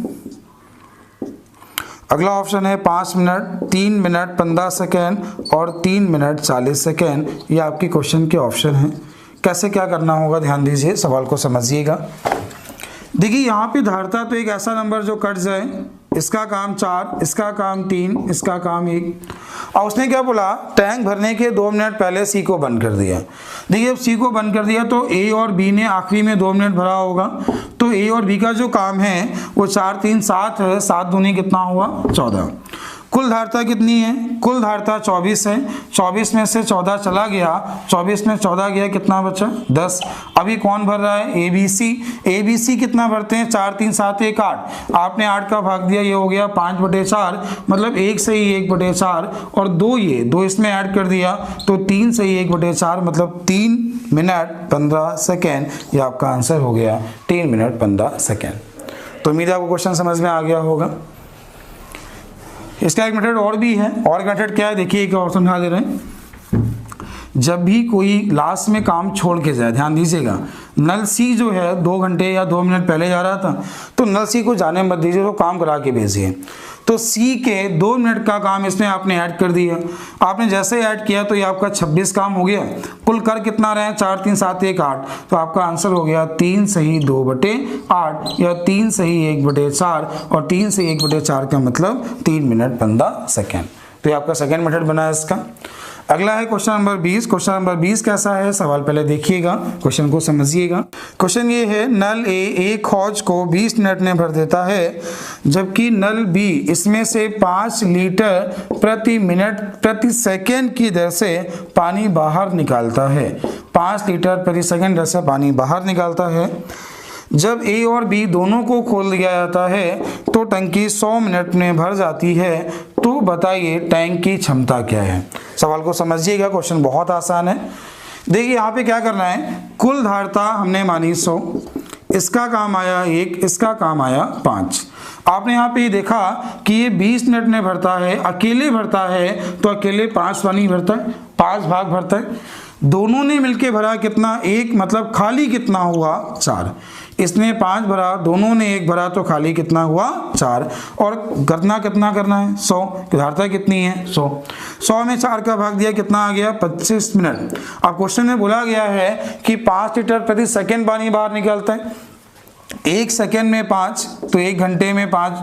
अगला ऑप्शन है 5 मिनट, 3 मिनट 15 सेकेंड और 3 मिनट 40 सेकेंड। ये आपके क्वेश्चन के ऑप्शन हैं। कैसे क्या करना होगा ध्यान दीजिए, सवाल को समझिएगा। देखिए यहाँ पे धारता तो एक ऐसा नंबर जो कट जाए, इसका काम 4, इसका काम 3, इसका काम 1, और उसने क्या बोला टैंक भरने के 2 मिनट पहले C को बंद कर दिया। देखिए अब C को बंद कर दिया तो A और B ने आखिरी में 2 मिनट भरा होगा, तो A और B का जो काम है वो 4 3 7 है, 7 दूनी कितना हुआ 14। कुल धारता कितनी है, कुल धारता 24 है, 24 में से 14 चला गया, 24 में 14 गया, कितना बचा 10। अभी कौन भर रहा है ABC कितना भरते हैं 4 3 7 1 8, आपने 8 का भाग दिया, ये हो गया 5/4, मतलब 1 से ही 1/4 और 2 ये 2 इसमें ऐड कर दिया तो 3 से ही 1/4, मतलब 3 मिनट 15 सेकेंड। ये आपका आंसर हो गया 3 मिनट 15 सेकेंड। तो उम्मीद है आपको क्वेश्चन समझ में आ गया होगा। इसका एक मेथड और भी है, और मेथड क्या है देखिए, एक और समझा दे रहे हैं। जब भी कोई लास्ट में काम छोड़ के जाए, ध्यान दीजिएगा, नल C जो है 2 घंटे या 2 मिनट पहले जा रहा था, तो नल C को जाने मत दीजिए, तो काम करा के भेजिए। तो C के 2 मिनट का काम इसमें आपने ऐड कर दिया, आपने जैसे ऐड किया तो ये आपका 26 काम हो गया। कुल कर कितना रहे 4 3 7 1 8, तो आपका आंसर हो गया 3 सही 2/8 या 3 सही 1/4, और 3 से 1/4 का मतलब 3 मिनट 15 सेकेंड। तो ये आपका सेकेंड मेथड बना है इसका। अगला है क्वेश्चन नंबर 20। क्वेश्चन नंबर 20 कैसा है, सवाल पहले देखिएगा, क्वेश्चन को समझिएगा। क्वेश्चन ये है नल A एक हौज को 20 मिनट में भर देता है, जबकि नल B इसमें से 5 लीटर प्रति मिनट प्रति सेकेंड की दर से पानी बाहर निकालता है। 5 लीटर प्रति सेकेंड दर से पानी बाहर निकालता है। जब A और B दोनों को खोल दिया जाता है तो टंकी 100 मिनट में भर जाती है, तो बताइए टैंक की क्षमता क्या है। सवाल को समझिएगा, क्वेश्चन बहुत आसान है। देखिए यहाँ पे क्या करना है, कुल धारता हमने मानी 100, इसका काम आया 1, इसका काम आया 5। आपने यहाँ पे देखा कि ये 20 मिनट में भरता है, अकेले भरता है तो अकेले 5 पानी भरता है, 5 भाग भरता है। दोनों ने मिलके भरा कितना 1, मतलब खाली कितना हुआ 4। इसने 5 भरा, दोनों ने 1 भरा, तो खाली कितना हुआ 4। और करना कितना करना है 100, धारता कितनी है 100। 100 में 4 का भाग दिया, कितना आ गया 25 मिनट। अब क्वेश्चन में बोला गया है कि 5 लीटर प्रति सेकेंड पानी बाहर निकलता है। 1 सेकेंड में 5, तो 1 घंटे में 5,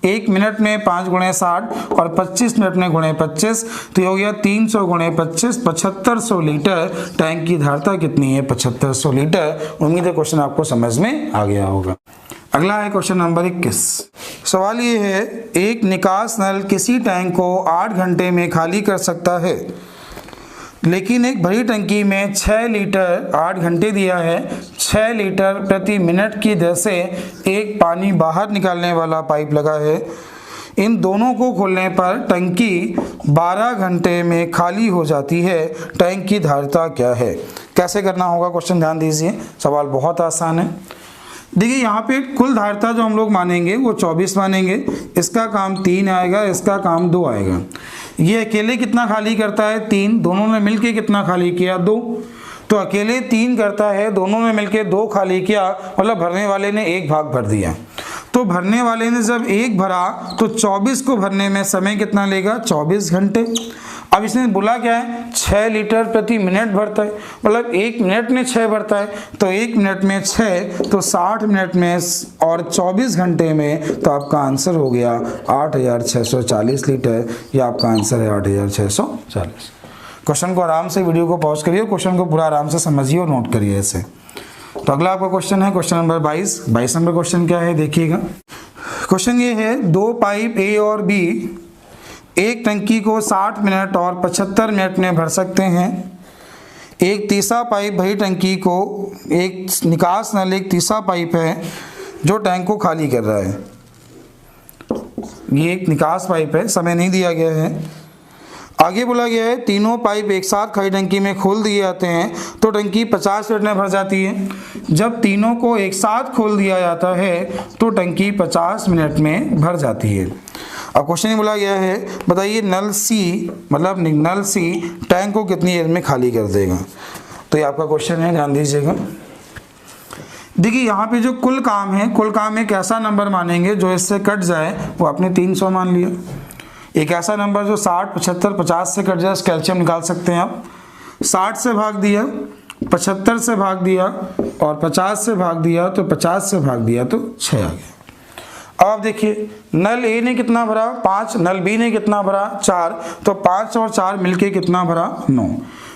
1 मिनट में 5 × 60 और 25 मिनट में × 25, तो ये हो गया 300 × 25, 7500 लीटर। टैंक की धारता कितनी है 7500 लीटर। उम्मीद है क्वेश्चन आपको समझ में आ गया होगा। अगला है क्वेश्चन नंबर 21। सवाल ये है एक निकास नल किसी टैंक को 8 घंटे में खाली कर सकता है, लेकिन एक भरी टंकी में 6 लीटर 8 घंटे दिया है, 6 लीटर प्रति मिनट की दर से एक पानी बाहर निकालने वाला पाइप लगा है। इन दोनों को खोलने पर टंकी 12 घंटे में खाली हो जाती है। टैंक की धारता क्या है। कैसे करना होगा क्वेश्चन ध्यान दीजिए, सवाल बहुत आसान है। देखिए यहाँ पे कुल धारता जो हम लोग मानेंगे वो 24 मानेंगे, इसका काम 3 आएगा, इसका काम 2 आएगा। ये अकेले कितना खाली करता है 3, दोनों ने मिलके कितना खाली किया 2, तो अकेले 3 करता है, दोनों ने मिलके 2 खाली किया, मतलब भरने वाले ने 1 भाग भर दिया। तो भरने वाले ने जब 1 भरा तो 24 को भरने में समय कितना लेगा 24 घंटे। अब इसने बोला क्या है 6 लीटर प्रति मिनट भरता है, मतलब 1 मिनट में 6 भरता है, तो 1 मिनट में 6 तो 60 मिनट में और 24 घंटे में, तो आपका आंसर हो गया 8640 लीटर। ये आपका आंसर है 8640। क्वेश्चन को आराम से वीडियो को पॉज करिए, क्वेश्चन को पूरा आराम से समझिए और नोट करिए ऐसे। तो अगला आपका क्वेश्चन है क्वेश्चन नंबर 22 नंबर क्वेश्चन क्या है देखिएगा। क्वेश्चन ये है, दो पाइप ए और बी एक टंकी को 60 मिनट और 75 मिनट में भर सकते हैं। एक तीसरा पाइप भरी टंकी को, एक निकास नल एक तीसरा पाइप है जो टैंक को खाली कर रहा है। ये एक निकास पाइप है, समय नहीं दिया गया है। आगे बोला गया है तीनों पाइप एक साथ खाली टंकी में खोल दिए जाते हैं तो टंकी 50 मिनट में भर जाती है। जब तीनों को एक साथ खोल दिया जाता है तो टंकी 50 मिनट में भर जाती है। अब क्वेश्चन ये बोला गया है, बताइए नल सी, मतलब नल सी टैंक को कितनी देर में खाली कर देगा। तो ये आपका क्वेश्चन है, ध्यान दीजिएगा। देखिए यहाँ पे जो कुल काम है, कुल काम एक ऐसा नंबर मानेंगे जो इससे कट जाए, वो आपने 300 मान लिया। एक ऐसा नंबर जो 60, 75, 50 से कट जाए, कैल्शियम निकाल सकते हैं आप। 60 से भाग दिया, 75 से भाग दिया और 50 से भाग दिया, तो 50 से भाग दिया तो 6 आ गया। अब आप देखिए नल ए ने कितना भरा 5, नल बी ने कितना भरा 4, तो 5 और 4 मिलके कितना भरा 9,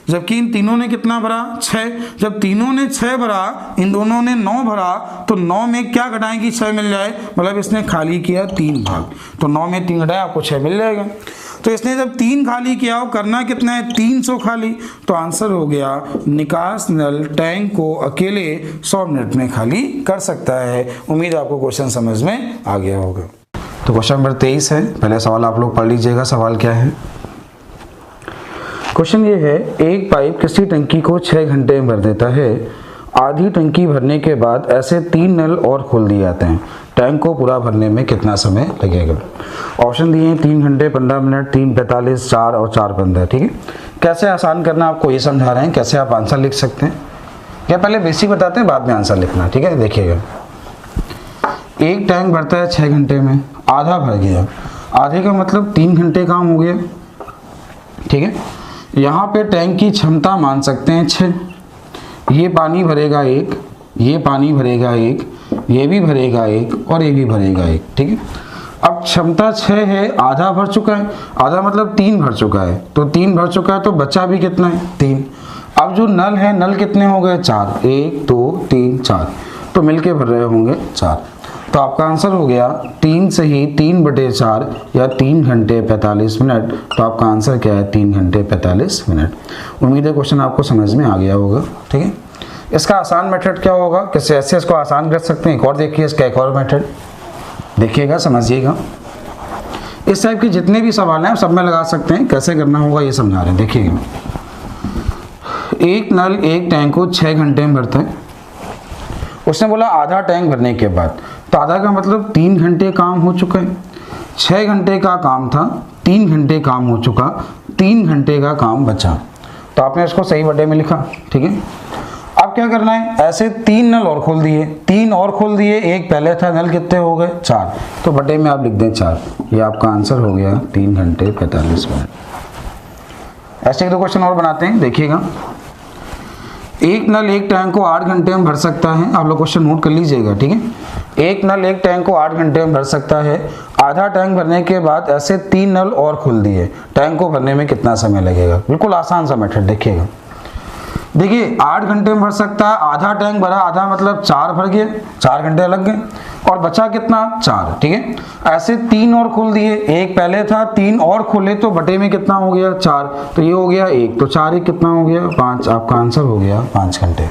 जबकि इन तीनों ने कितना भरा 6। जब तीनों ने 6 भरा, इन दोनों ने 9 भरा, तो 9 में क्या घटाएं कि 6 मिल जाए, मतलब इसने खाली किया 3 भाग, तो 9 में 3 घटाए आपको 6 मिल जाएगा। तो इसने जब 3 खाली किया, करना कितना है 300 खाली, तो आंसर हो गया निकास नल टैंक को अकेले 100 मिनट में खाली कर सकता है। उम्मीद है आपको क्वेश्चन समझ में आ गया होगा। तो क्वेश्चन नंबर 23 है, पहले सवाल आप लोग पढ़ लीजिएगा। सवाल क्या है, क्वेश्चन ये है, एक पाइप किसी टंकी को 6 घंटे में भर देता है। आधी टंकी भरने के बाद ऐसे 3 नल और खोल दिए जाते हैं। टैंक को पूरा भरने में कितना समय लगेगा। ऑप्शन दिए हैं 3 घंटे 15 मिनट, 3 45, 4 और 4 15। ठीक है, कैसे आसान करना आपको ये समझा रहे हैं, कैसे आप आंसर लिख सकते हैं। या पहले बेसिक बताते हैं, बाद में आंसर लिखना। ठीक है, देखिएगा एक टैंक भरता है 6 घंटे में, आधा भर गया, आधे का मतलब 3 घंटे काम हो गया। ठीक है, यहाँ पे टैंक की क्षमता मान सकते हैं 6। ये पानी भरेगा 1, ये पानी भरेगा 1, ये भी भरेगा 1 और ये भी भरेगा 1। ठीक है, अब क्षमता 6 है, आधा भर चुका है, आधा मतलब 3 भर चुका है, तो 3 भर चुका है, तो बचा भी कितना है 3। अब जो नल है, नल कितने हो गए 4, 1 2 3 4, तो मिलके भर रहे होंगे 4। तो आपका आंसर हो गया 3 से ही 3/4 या 3 घंटे 45 मिनट। तो आपका आंसर क्या है 3 घंटे 45 मिनट। उम्मीद है क्वेश्चन आपको समझ में आ गया होगा। ठीक है, इसका आसान मेथड क्या होगा, कैसे ऐसे इसको आसान कर सकते हैं। एक और देखिए, इसका एक और मेथड देखिएगा, समझिएगा। इस टाइप के जितने भी सवाल हैं आप सब में लगा सकते हैं, कैसे करना होगा ये समझा रहे हैं। देखिएगा, एक नल एक टैंक को 6 घंटे में भरता है। उसने बोला आधा टैंक भरने के बाद, तो आधा का मतलब 3 घंटे काम हो चुका है। 6 घंटे का काम था, 3 घंटे काम हो चुका, 3 घंटे का काम बचा, तो आपने इसको सही बटे में लिखा। ठीक है, अब क्या करना है, ऐसे 3 नल और खोल दिए, 3 और खोल दिए, एक पहले था, नल कितने हो गए 4, तो बटे में आप लिख दें 4। ये आपका आंसर हो गया 3 घंटे 45 मिनट। ऐसे 2 क्वेश्चन और बनाते हैं, देखिएगा। एक नल एक टैंक को 8 घंटे में भर सकता है। आप लोग क्वेश्चन नोट कर लीजिएगा। ठीक है, एक नल एक टैंक को 8 घंटे में भर सकता है। आधा टैंक भरने के बाद ऐसे 3 नल और खोल दिए, टैंक को भरने में कितना समय लगेगा। बिल्कुल आसान सा मेथड, देखिएगा। देखिए 8 घंटे में भर सकता है, आधा टैंक भरा, आधा मतलब 4 भर गए, 4 घंटे लग गए, और बचा कितना 4। ठीक है, ऐसे 3 और खोल दिए, एक पहले था, 3 और खोले, तो बटे में कितना हो गया 4, तो ये हो गया 1, तो 4 1 कितना हो गया 5। आपका आंसर हो गया 5 घंटे।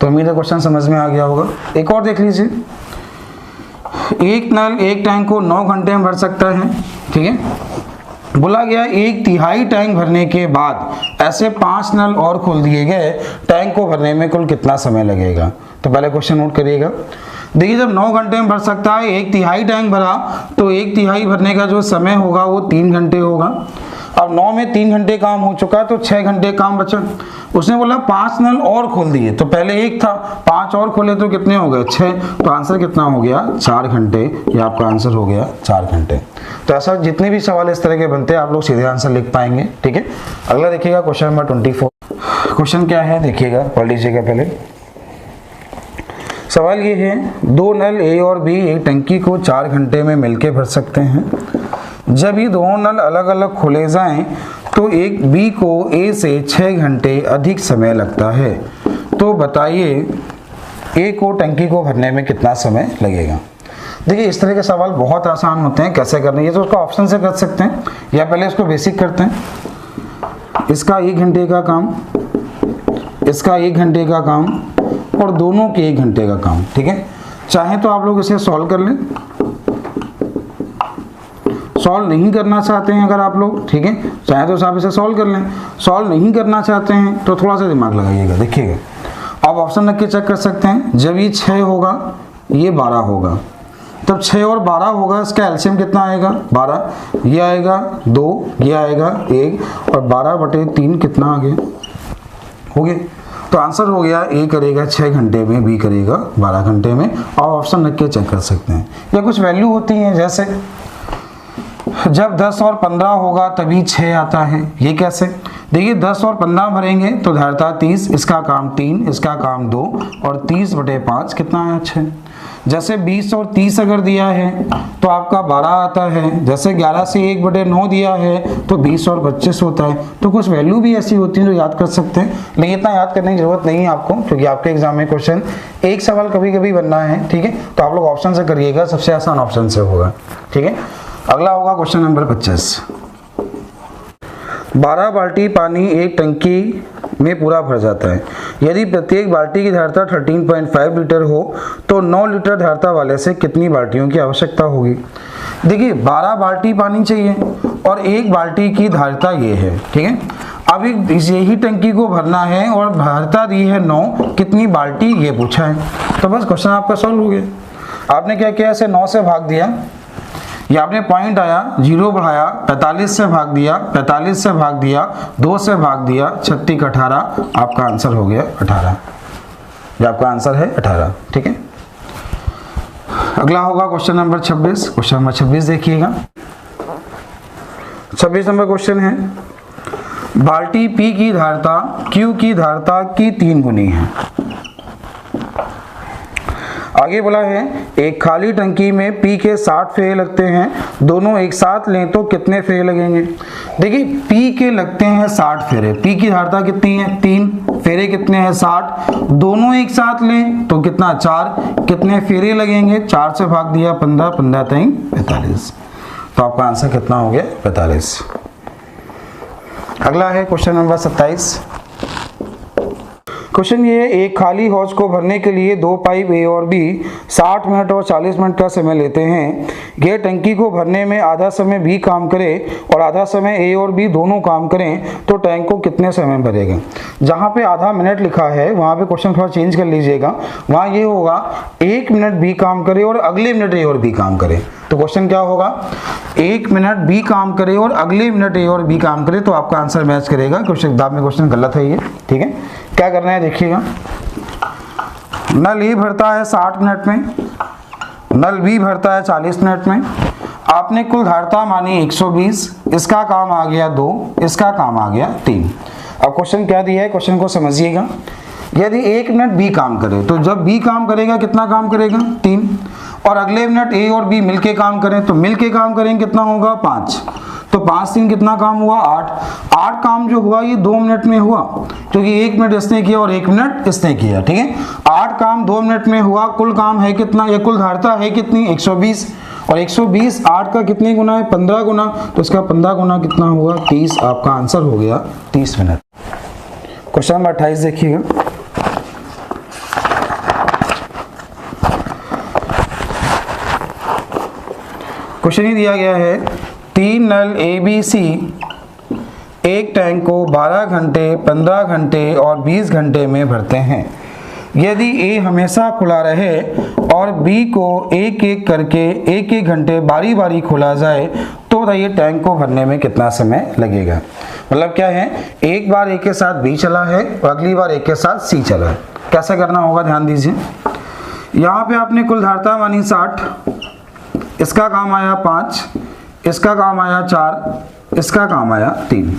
तो उम्मीद है क्वेश्चन समझ में आ गया होगा। एक और देख लीजिए, एक नल एक टैंक को 9 घंटे में भर सकता है। ठीक है, बोला गया 1/3 टैंक भरने के बाद ऐसे 5 नल और खोल दिए गए, टैंक को भरने में कुल कितना समय लगेगा। तो पहले क्वेश्चन नोट करिएगा। देखिए जब 9 घंटे में भर सकता है, 1/3 टैंक भरा, तो 1/3 भरने का जो समय होगा वो 3 घंटे होगा। अब 9 में 3 घंटे काम हो चुका है, तो 6 घंटे काम बचा। उसने बोला 5 नल और खोल दिए, तो पहले 1 था, 5 और खोले तो कितने हो गए 6, तो आंसर कितना हो गया 4 घंटे। ये आपका आंसर हो गया 4 घंटे। तो ऐसा जितने भी सवाल इस तरह के बनते हैं आप लोग सीधे आंसर लिख पाएंगे। ठीक है, अगला देखिएगा क्वेश्चन नंबर 24। क्वेश्चन क्या है देखिएगा, पढ़ लीजिएगा पहले। सवाल ये है, 2 नल ए और बी एक टंकी को 4 घंटे में मिलकर भर सकते हैं। जब ये दोनों नल अलग अलग खोले जाएं तो एक बी को ए से 6 घंटे अधिक समय लगता है, तो बताइए ए को टंकी को भरने में कितना समय लगेगा। देखिए इस तरह के सवाल बहुत आसान होते हैं, कैसे करने ये तो उसका ऑप्शन से कर सकते हैं या पहले इसको बेसिक करते हैं। इसका 1 घंटे का काम, इसका 1 घंटे का काम और दोनों के 1 घंटे का काम, ठीक है। चाहे तो आप लोग इसे सॉल्व कर लें, सॉल्व नहीं करना चाहते हैं अगर आप लोग, ठीक है, चाहे तो आप इसे सॉल्व कर लें। सॉल्व नहीं करना चाहते हैं तो थोड़ा सा दिमाग लगाइएगा। देखिएगा आप ऑप्शन रख के चेक कर सकते हैं। जब ये 6 होगा ये 12 होगा, तब 6 और 12 होगा, इसका एलसीएम कितना आएगा 12, ये आएगा 2, ये आएगा 1 और 12/3 कितना आ गया, हो गया। तो आंसर हो गया ए करेगा 6 घंटे में, बी करेगा 12 घंटे में। और ऑप्शन रख के चेक कर सकते हैं। या कुछ वैल्यू होती हैं, जैसे जब 10 और 15 होगा तभी 6 आता है। ये कैसे, देखिए 10 और 15 भरेंगे तो धारता 30, इसका काम 3, इसका काम 2 और 30/5 कितना है 6। जैसे 20 और 30 अगर दिया है तो आपका 12 आता है। जैसे 11 से 1/9 दिया है तो 20 और 25 होता है। तो कुछ वैल्यू भी ऐसी होती है जो याद कर सकते हैं, लेकिन इतना याद करने की जरूरत नहीं है आपको, क्योंकि आपके एग्जाम में क्वेश्चन एक सवाल कभी कभी बनना है, ठीक है। तो आप लोग ऑप्शन से करिएगा, सबसे आसान ऑप्शन से होगा, ठीक है। अगला होगा क्वेश्चन नंबर 25। 12 बाल्टी पानी एक टंकी में पूरा भर जाता है। यदि प्रत्येक बाल्टी की धारता 13.5 लीटर हो तो 9 लीटर धारता वाले से कितनी बाल्टियों की आवश्यकता होगी। देखिए 12 बाल्टी पानी चाहिए और एक बाल्टी की धारता ये है, ठीक है। अब यही टंकी को भरना है और धारता दी है 9, कितनी बाल्टी ये पूछा है। तो बस क्वेश्चन आपका सॉल्व हो गया। आपने क्या किया, इसे 9 से भाग दिया, ये आपने पॉइंट आया 0 बढ़ाया, 45 से भाग दिया, 45 से भाग दिया, 2 से भाग दिया, 36 18, आपका आंसर हो गया 18। ये आपका आंसर है 18, ठीक है। अगला होगा क्वेश्चन नंबर 26। क्वेश्चन नंबर 26 देखिएगा। 26 नंबर क्वेश्चन है, बाल्टी P की धारता Q की धारता की 3 गुनी है। आगे बोला है एक खाली टंकी में P के 60 फेरे लगते हैं, दोनों एक साथ लें तो कितने फेरे लगेंगे। देखिए P के लगते हैं 60 फेरे, P की धारता कितनी है 3, फेरे कितने हैं 60, दोनों एक साथ लें तो कितना 4, कितने फेरे लगेंगे, 4 से भाग दिया 15, 15 3 45। तो आपका आंसर कितना हो गया 45। अगला है क्वेश्चन नंबर 27। क्वेश्चन ये, एक खाली हौज को भरने के लिए 2 पाइप ए और बी 60 मिनट और 40 मिनट का समय लेते हैं। यह टंकी को भरने में आधा समय बी काम करे और आधा समय ए और बी दोनों काम करें तो टैंक को कितने समय भरेगा। जहाँ पे आधा मिनट लिखा है वहाँ पे क्वेश्चन थोड़ा चेंज कर लीजिएगा, वहाँ ये होगा 1 मिनट बी काम करे और अगले मिनट ए और बी काम करे। तो क्वेश्चन क्या होगा, 1 मिनट बी काम करे और अगले मिनट ए और बी काम करे, तो आपका आंसर मैच करेगा। क्वेश्चन किताब में क्वेश्चन गलत है ये, ठीक है। क्या करना है देखिएगा, नल ए भरता है 60 मिनट में, नल बी भरता है 40 मिनट में। आपने कुल धारता मानी 120, इसका काम आ गया 2, इसका काम आ गया 3। अब क्वेश्चन क्या दिया है, क्वेश्चन को समझिएगा। यदि 1 मिनट बी काम करे तो जब बी काम करेगा कितना काम करेगा 3, और अगले मिनट ए और बी मिलके काम करें तो मिलके काम करेंगे कितना होगा 5। तो 5 3 कितना काम हुआ 8। 8 काम जो हुआ ये 2 मिनट में हुआ, क्योंकि 1 मिनट इसने किया और 1 मिनट इसने किया, ठीक है। 8 काम 2 मिनट में हुआ। कुल काम है कितना, या कुल धारता है कितनी 120, और 120 8 का कितने गुना है 15 गुना, तो इसका 15 गुना कितना हुआ 30। आपका आंसर हो गया 30 मिनट। क्वेश्चन नंबर 28 देखिएगा। क्वेश्चन ही दिया गया है, 3 नल ए बी सी एक टैंक को 12 घंटे 15 घंटे और 20 घंटे में भरते हैं। यदि ए हमेशा खुला रहे और बी को एक एक करके 1-1 घंटे बारी बारी खोला जाए तो बताइए टैंक को भरने में कितना समय लगेगा। मतलब क्या है, एक बार ए के साथ बी चला है और अगली बार ए के साथ सी चला है। कैसे करना होगा ध्यान दीजिए। यहाँ पे आपने कुल धारता मानी 60, इसका काम आया 5, इसका काम आया 4, इसका काम आया 3।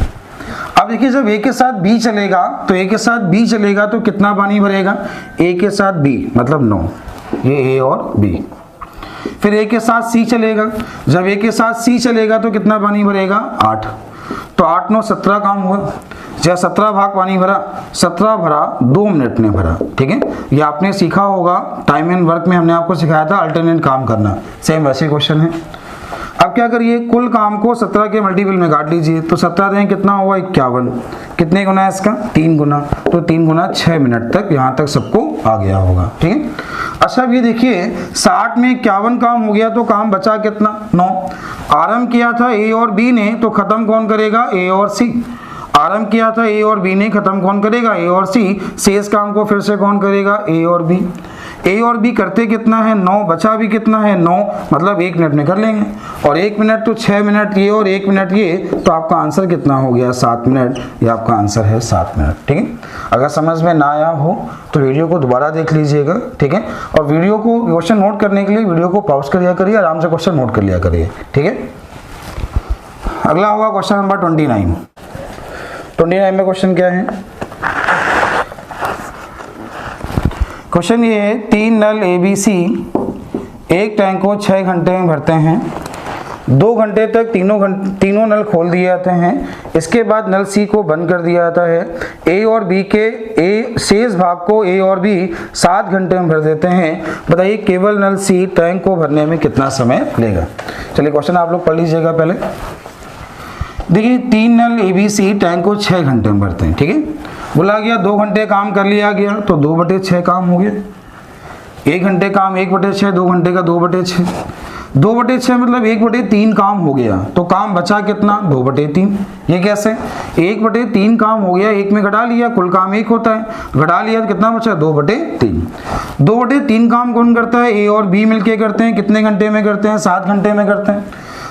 अब देखिए जब ए के साथ बी चलेगा तो ए के साथ बी चलेगा तो कितना पानी भरेगा, ए के साथ बी मतलब 9, ये ए और बी। फिर ए के साथ सी चलेगा, जब ए के साथ सी चलेगा तो कितना पानी भरेगा 8। तो 8 9 17 काम हुआ। जब 17 भाग पानी भरा, 17 भरा 2 मिनट में भरा, ठीक है। ये आपने सीखा होगा टाइम एंड वर्क में, हमने आपको सिखाया था अल्टरनेट काम करना, सेम वैसे क्वेश्चन है। अब क्या करिए, कुल काम को 17 के मल्टीपल में काट लीजिए, तो 17 दें कितना हुआ 51, कितने गुना है इसका 3 गुना, तो 3 गुना 6 मिनट तक यहाँ तक सबको आ गया होगा, ठीक है। अच्छा अब ये देखिए 60 में 51 काम हो गया, तो काम बचा कितना 9। आरंभ किया था ए और बी ने, तो खत्म कौन करेगा ए और सी। आरंभ किया था ए और बी ने, खत्म कौन करेगा ए और सी। शेष काम को फिर से कौन करेगा ए और बी। ए और बी करते कितना है 9, बचा भी कितना है 9, मतलब 1 मिनट में कर लेंगे। और 1 मिनट तो 6 मिनट ये और 1 मिनट ये, तो आपका आंसर कितना हो गया 7 मिनट। ये आपका आंसर है 7 मिनट, ठीक है। अगर समझ में ना आया हो तो वीडियो को दोबारा देख लीजिएगा, ठीक है। और वीडियो को क्वेश्चन नोट करने के लिए वीडियो को पॉज कर लिया करिए, आराम से क्वेश्चन नोट कर लिया करिए, ठीक है। अगला हुआ क्वेश्चन नंबर 29 में क्वेश्चन क्या है। क्वेश्चन ये है 3 नल ABC एक टैंक को 6 घंटे में भरते हैं। 2 घंटे तक तीनों नल खोल दिए जाते हैं। इसके बाद नल C को बंद कर दिया जाता है। A और B के शेष भाग को A और B 7 घंटे में भर देते हैं। बताइए केवल नल C टैंक को भरने में कितना समय लेगा। चलिए क्वेश्चन आप लोग पढ़ लीजिएगा पहले। देखिए 3 नल ABC टैंक को 6 घंटे में भरते हैं, ठीक है। बोला गया 2 घंटे काम कर लिया गया, तो 2/6 काम हो गया। 1 घंटे काम 1/6, 2 घंटे का 2/6, 2/6 मतलब 1/3 काम हो गया। तो काम बचा कितना 2/3। ये कैसे 1/3 काम हो गया, 1 में घटा लिया, कुल काम 1 होता है, घटा लिया तो कितना बचा 2/3। 2/3 काम कौन करता है A और B मिलके करते हैं। कितने घंटे में करते हैं 7 घंटे में करते हैं।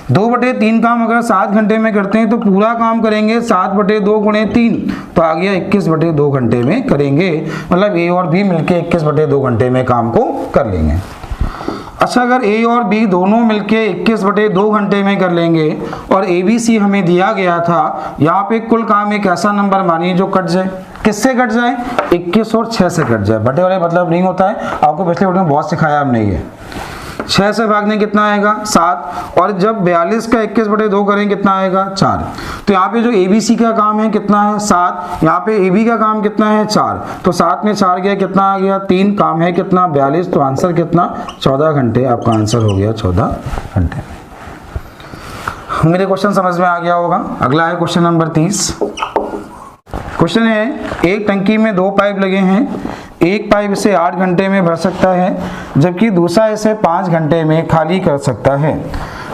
2/3 काम अगर 7 घंटे में करते हैं तो पूरा काम करेंगे 7/2 गुणे 3, तो आ गया 21/2 घंटे में करेंगे। मतलब A और B मिलके 21/2 घंटे में काम को कर लेंगे। अच्छा अगर A और B दोनों मिलके 21/2 घंटे में कर लेंगे और ABC हमें दिया गया था, यहाँ पे कुल काम एक ऐसा नंबर मानिए जो कट जाए। किससे कट जाए 21 और 6 से कट जाए। बटे वाले मतलब नहीं होता है, आपको पिछले वीडियो में बहुत सिखाया हमने ये। 6 से भागने कितना आएगा 7, और जब 42 का 21/2 करें कितना आएगा 4। तो यहाँ पे जो ABC का काम है कितना है 7, यहाँ पे AB का काम कितना है 4, तो 7 में 4 गया कितना आ गया 3, काम है कितना 42, तो आंसर कितना 14 घंटे। आपका आंसर हो गया 14 घंटे। मेरे क्वेश्चन समझ में आ गया होगा। अगला है क्वेश्चन नंबर 30। क्वेश्चन है एक टंकी में 2 पाइप लगे हैं। एक पाइप इसे 8 घंटे में भर सकता है, जबकि दूसरा इसे 5 घंटे में खाली कर सकता है।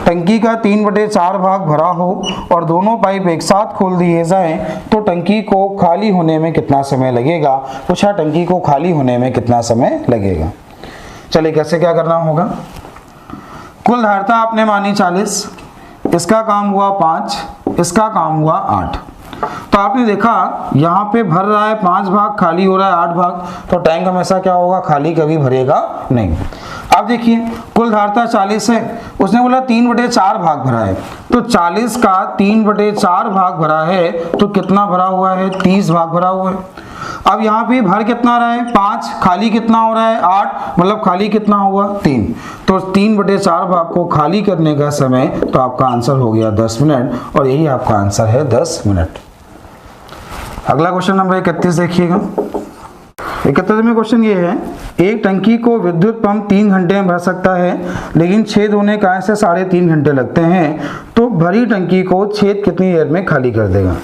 टंकी का 3/4 भाग भरा हो और दोनों पाइप एक साथ खोल दिए जाएं, तो टंकी को खाली होने में कितना समय लगेगा। पूछा टंकी को खाली होने में कितना समय लगेगा। चलिए कैसे क्या करना होगा। कुल धारिता आपने मानी 40, इसका काम हुआ 5, इसका काम हुआ 8। तो आपने देखा यहाँ पे भर रहा है 5 भाग, खाली हो रहा है 8 भाग, तो टैंक हमेशा क्या होगा खाली कभी भरेगा नहीं। अब देखिए कुल धारिता 40 है, उसने बोला 3/4 भाग भरा है, तो 40 का 3/4 भाग भरा है, तो कितना भरा हुआ है 30 भाग भरा हुआ है। अब यहाँ पे भर कितना रहा है 5, खाली कितना हो रहा है 8, मतलब खाली कितना हुआ 3, तो 3/4 भाग को खाली करने का समय, तो आपका आंसर हो गया 10 मिनट, और यही आपका आंसर है 10 मिनट। अगला क्वेश्चन नंबर 31 देखिएगा। 31 में क्वेश्चन ये है एक टंकी को विद्युत पंप 3 घंटे में भर सकता है, लेकिन छेद होने का से 3.5 घंटे लगते हैं, तो भरी टंकी को छेद कितनी देर में खाली कर देगा।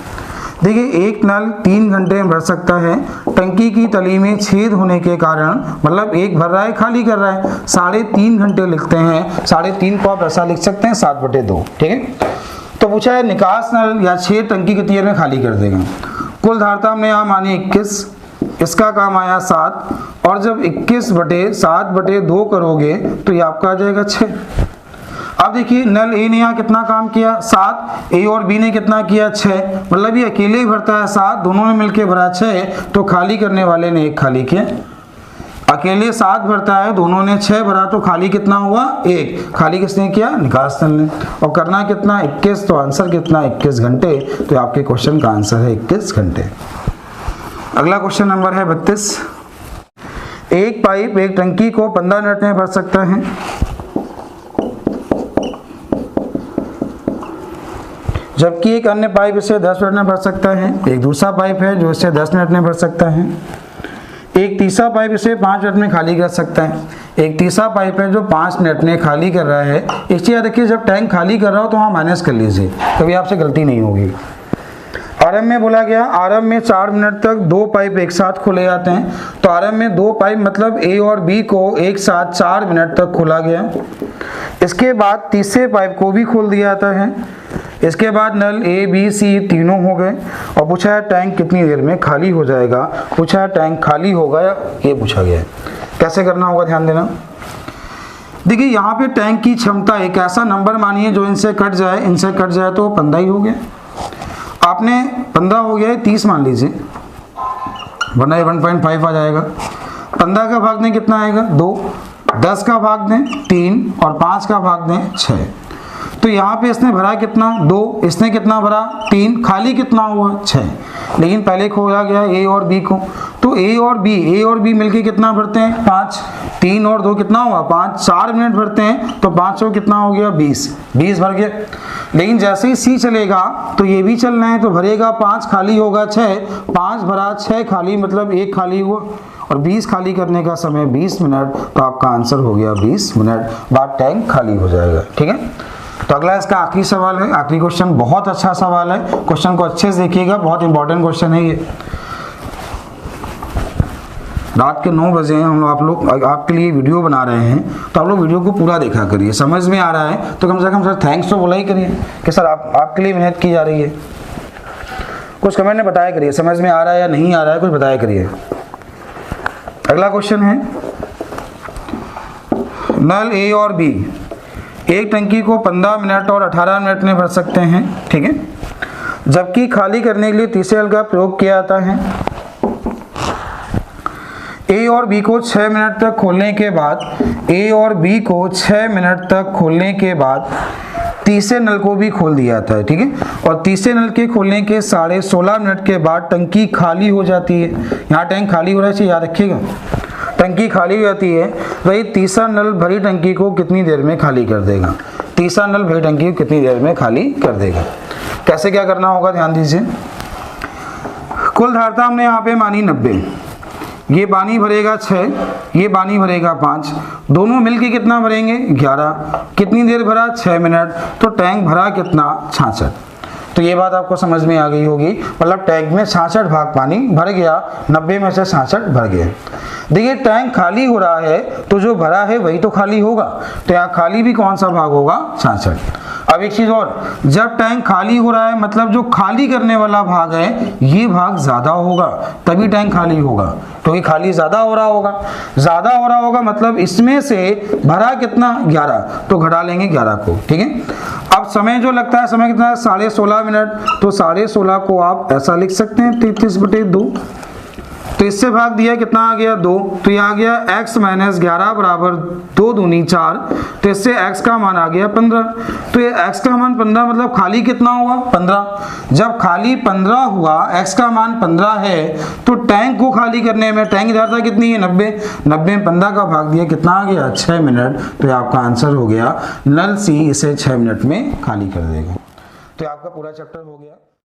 देखिए एक नल 3 घंटे में भर सकता है, टंकी की तली में छेद होने के कारण, मतलब एक भर रहा है खाली कर रहा है, 3.5 घंटे लिखते हैं। 3.5 को आप ऐसा लिख सकते हैं 7/2, ठीक है। तो पूछा है निकास नल या छेद टंकी कितनी देर में खाली कर देगा। कुल धारिता हमने यहाँ मानी 21, इसका काम आया 7, और जब 21/7/2 करोगे तो ये आपका आ जाएगा 6। अब देखिए नल ए ने यहाँ कितना काम किया 7, ए और बी ने कितना किया 6, मतलब ये अकेले ही भरता है 7, दोनों ने मिलके भरा 6, तो खाली करने वाले ने 1 खाली किया। अकेले 7 भरता है, दोनों ने 6 भरा, तो खाली कितना हुआ 1, खाली किसने किया निकास नल ने। और करना कितना 21, तो आंसर कितना 21 घंटे। तो आपके क्वेश्चन का आंसर है 21 घंटे। अगला क्वेश्चन नंबर है 32। एक पाइप एक टंकी को 15 मिनट में भर सकता है। जबकि एक अन्य पाइप इसे 10 मिनट में भर सकता है। एक दूसरा पाइप है जो इसे 10 मिनट में भर सकता है। एक तीसरा पाइप इसे 5 मिनट में खाली कर सकता है। एक तीसरा पाइप है जो 5 मिनट में खाली कर रहा है। एक चीज़ याद रखिए, जब टैंक खाली कर रहा हो तो वहाँ माइनस कर लीजिए, कभी आपसे गलती नहीं होगी। आरंभ में बोला गया, आरंभ में 4 मिनट तक 2 पाइप एक साथ खोले जाते हैं। तो आरंभ में 2 पाइप मतलब ए और बी को एक साथ 4 मिनट तक खोला गया। इसके बाद तीसरे पाइप को भी खोल दिया जाता है। इसके बाद नल ए बी सी तीनों हो गए और पूछा है टैंक कितनी देर में खाली हो जाएगा। पूछा है टैंक खाली होगा या ये पूछा गया है। कैसे करना होगा ध्यान देना। देखिए यहाँ पे टैंक की क्षमता एक ऐसा नंबर मानिए जो इनसे कट जाए, इनसे कट जाए तो 15 ही हो गया। आपने 15 हो गया है, 30 मान लीजिए, वरना 1.5 आ जाएगा। 15 का भाग दें कितना आएगा 2, 10 का भाग दें 3 और 5 का भाग दें 6। तो यहाँ पे इसने भरा कितना 2, इसने कितना भरा 3, खाली कितना हुआ 6। लेकिन पहले खोला गया ए और बी को, तो ए और बी मिलके कितना भरते हैं 5, 3 और 2 कितना हुआ 5, 4 मिनट भरते हैं तो 500 कितना हो गया 20 भर गया। लेकिन जैसे ही सी चलेगा तो ये भी चलना है, तो भरेगा 5, खाली होगा 6, 5 भरा 6 खाली, मतलब 1 खाली हुआ और 20 खाली करने का समय 20 मिनट। तो आपका आंसर हो गया 20 मिनट बाद टैंक खाली हो जाएगा। ठीक है, तो अगला इसका आखिरी सवाल है, आखिरी क्वेश्चन। बहुत अच्छा सवाल है, क्वेश्चन को अच्छे से देखिएगा, बहुत इंपॉर्टेंट क्वेश्चन है ये। रात के 9 बजे हम लोग आपके लिए वीडियो बना रहे हैं, तो आप लोग वीडियो को पूरा देखा करिए। समझ में आ रहा है तो कम से कम सर थैंक्स तो बोला ही करिए कि सर आपके लिए मेहनत की जा रही है। कुछ कमेंट में बताया करिए समझ में आ रहा है या नहीं आ रहा है, कुछ बताया करिए। अगला क्वेश्चन है, नल ए और बी एक टंकी को 15 मिनट और 18 मिनट में भर सकते हैं। ठीक है, जबकि खाली करने के लिए तीसरे नल का प्रयोग किया जाता है। ए और बी को 6 मिनट तक खोलने के बाद, ए और बी को 6 मिनट तक खोलने के बाद तीसरे नल को भी खोल दिया जाता है। ठीक है, और तीसरे नल के खोलने के 16.5 मिनट के बाद टंकी खाली हो जाती है। यहाँ टैंक खाली हो रहा है, याद रखिएगा, टंकी खाली हो जाती है। वही तीसरा नल भरी टंकी को कितनी देर में खाली कर देगा। तीसरा नल भरी टंकी को कितनी देर में खाली कर देगा। कैसे क्या करना होगा ध्यान दीजिए। कुल धारता हमने यहाँ पे मानी 90, ये पानी भरेगा 6, ये पानी भरेगा 5, दोनों मिलके कितना भरेंगे 11। कितनी देर भरा 6 मिनट, तो टैंक भरा कितना 66। तो ये बात आपको समझ में आ गई होगी, मतलब टैंक में 66 भाग पानी भर गया, 90 में से 66 भर गए। देखिए टैंक खाली हो रहा है तो जो भरा है वही तो खाली होगा, तो यहाँ खाली भी कौन सा भाग होगा 66। अब एक चीज और, जब टैंक खाली हो रहा है मतलब जो खाली करने वाला भाग है ये भाग ज्यादा होगा, तभी टैंक खाली होगा, क्योंकि खाली ज्यादा हो रहा होगा। ज्यादा हो रहा होगा मतलब इसमें से भरा कितना 11, तो घटा लेंगे 11 को। ठीक है, अब समय जो लगता है, समय कितना है 16.5 मिनट, तो 16.5 को आप ऐसा लिख सकते हैं 33/2। तो इससे भाग दिया कितना आ गया 2, तो ये आ गया x - 11 बराबर 2 दूनी 4, तो इससे x का मान आ गया 15। तो ये x का मान 15 मतलब खाली कितना हुआ 15। जब खाली 15 हुआ, x का मान 15 है, तो टैंक को खाली करने में टैंक की धारता कितनी है 90 में 15 का भाग दिया कितना आ गया 6 मिनट। तो ये आपका आंसर हो गया, नल सी इसे 6 मिनट में खाली कर देगा। तो आपका पूरा चैप्टर हो गया।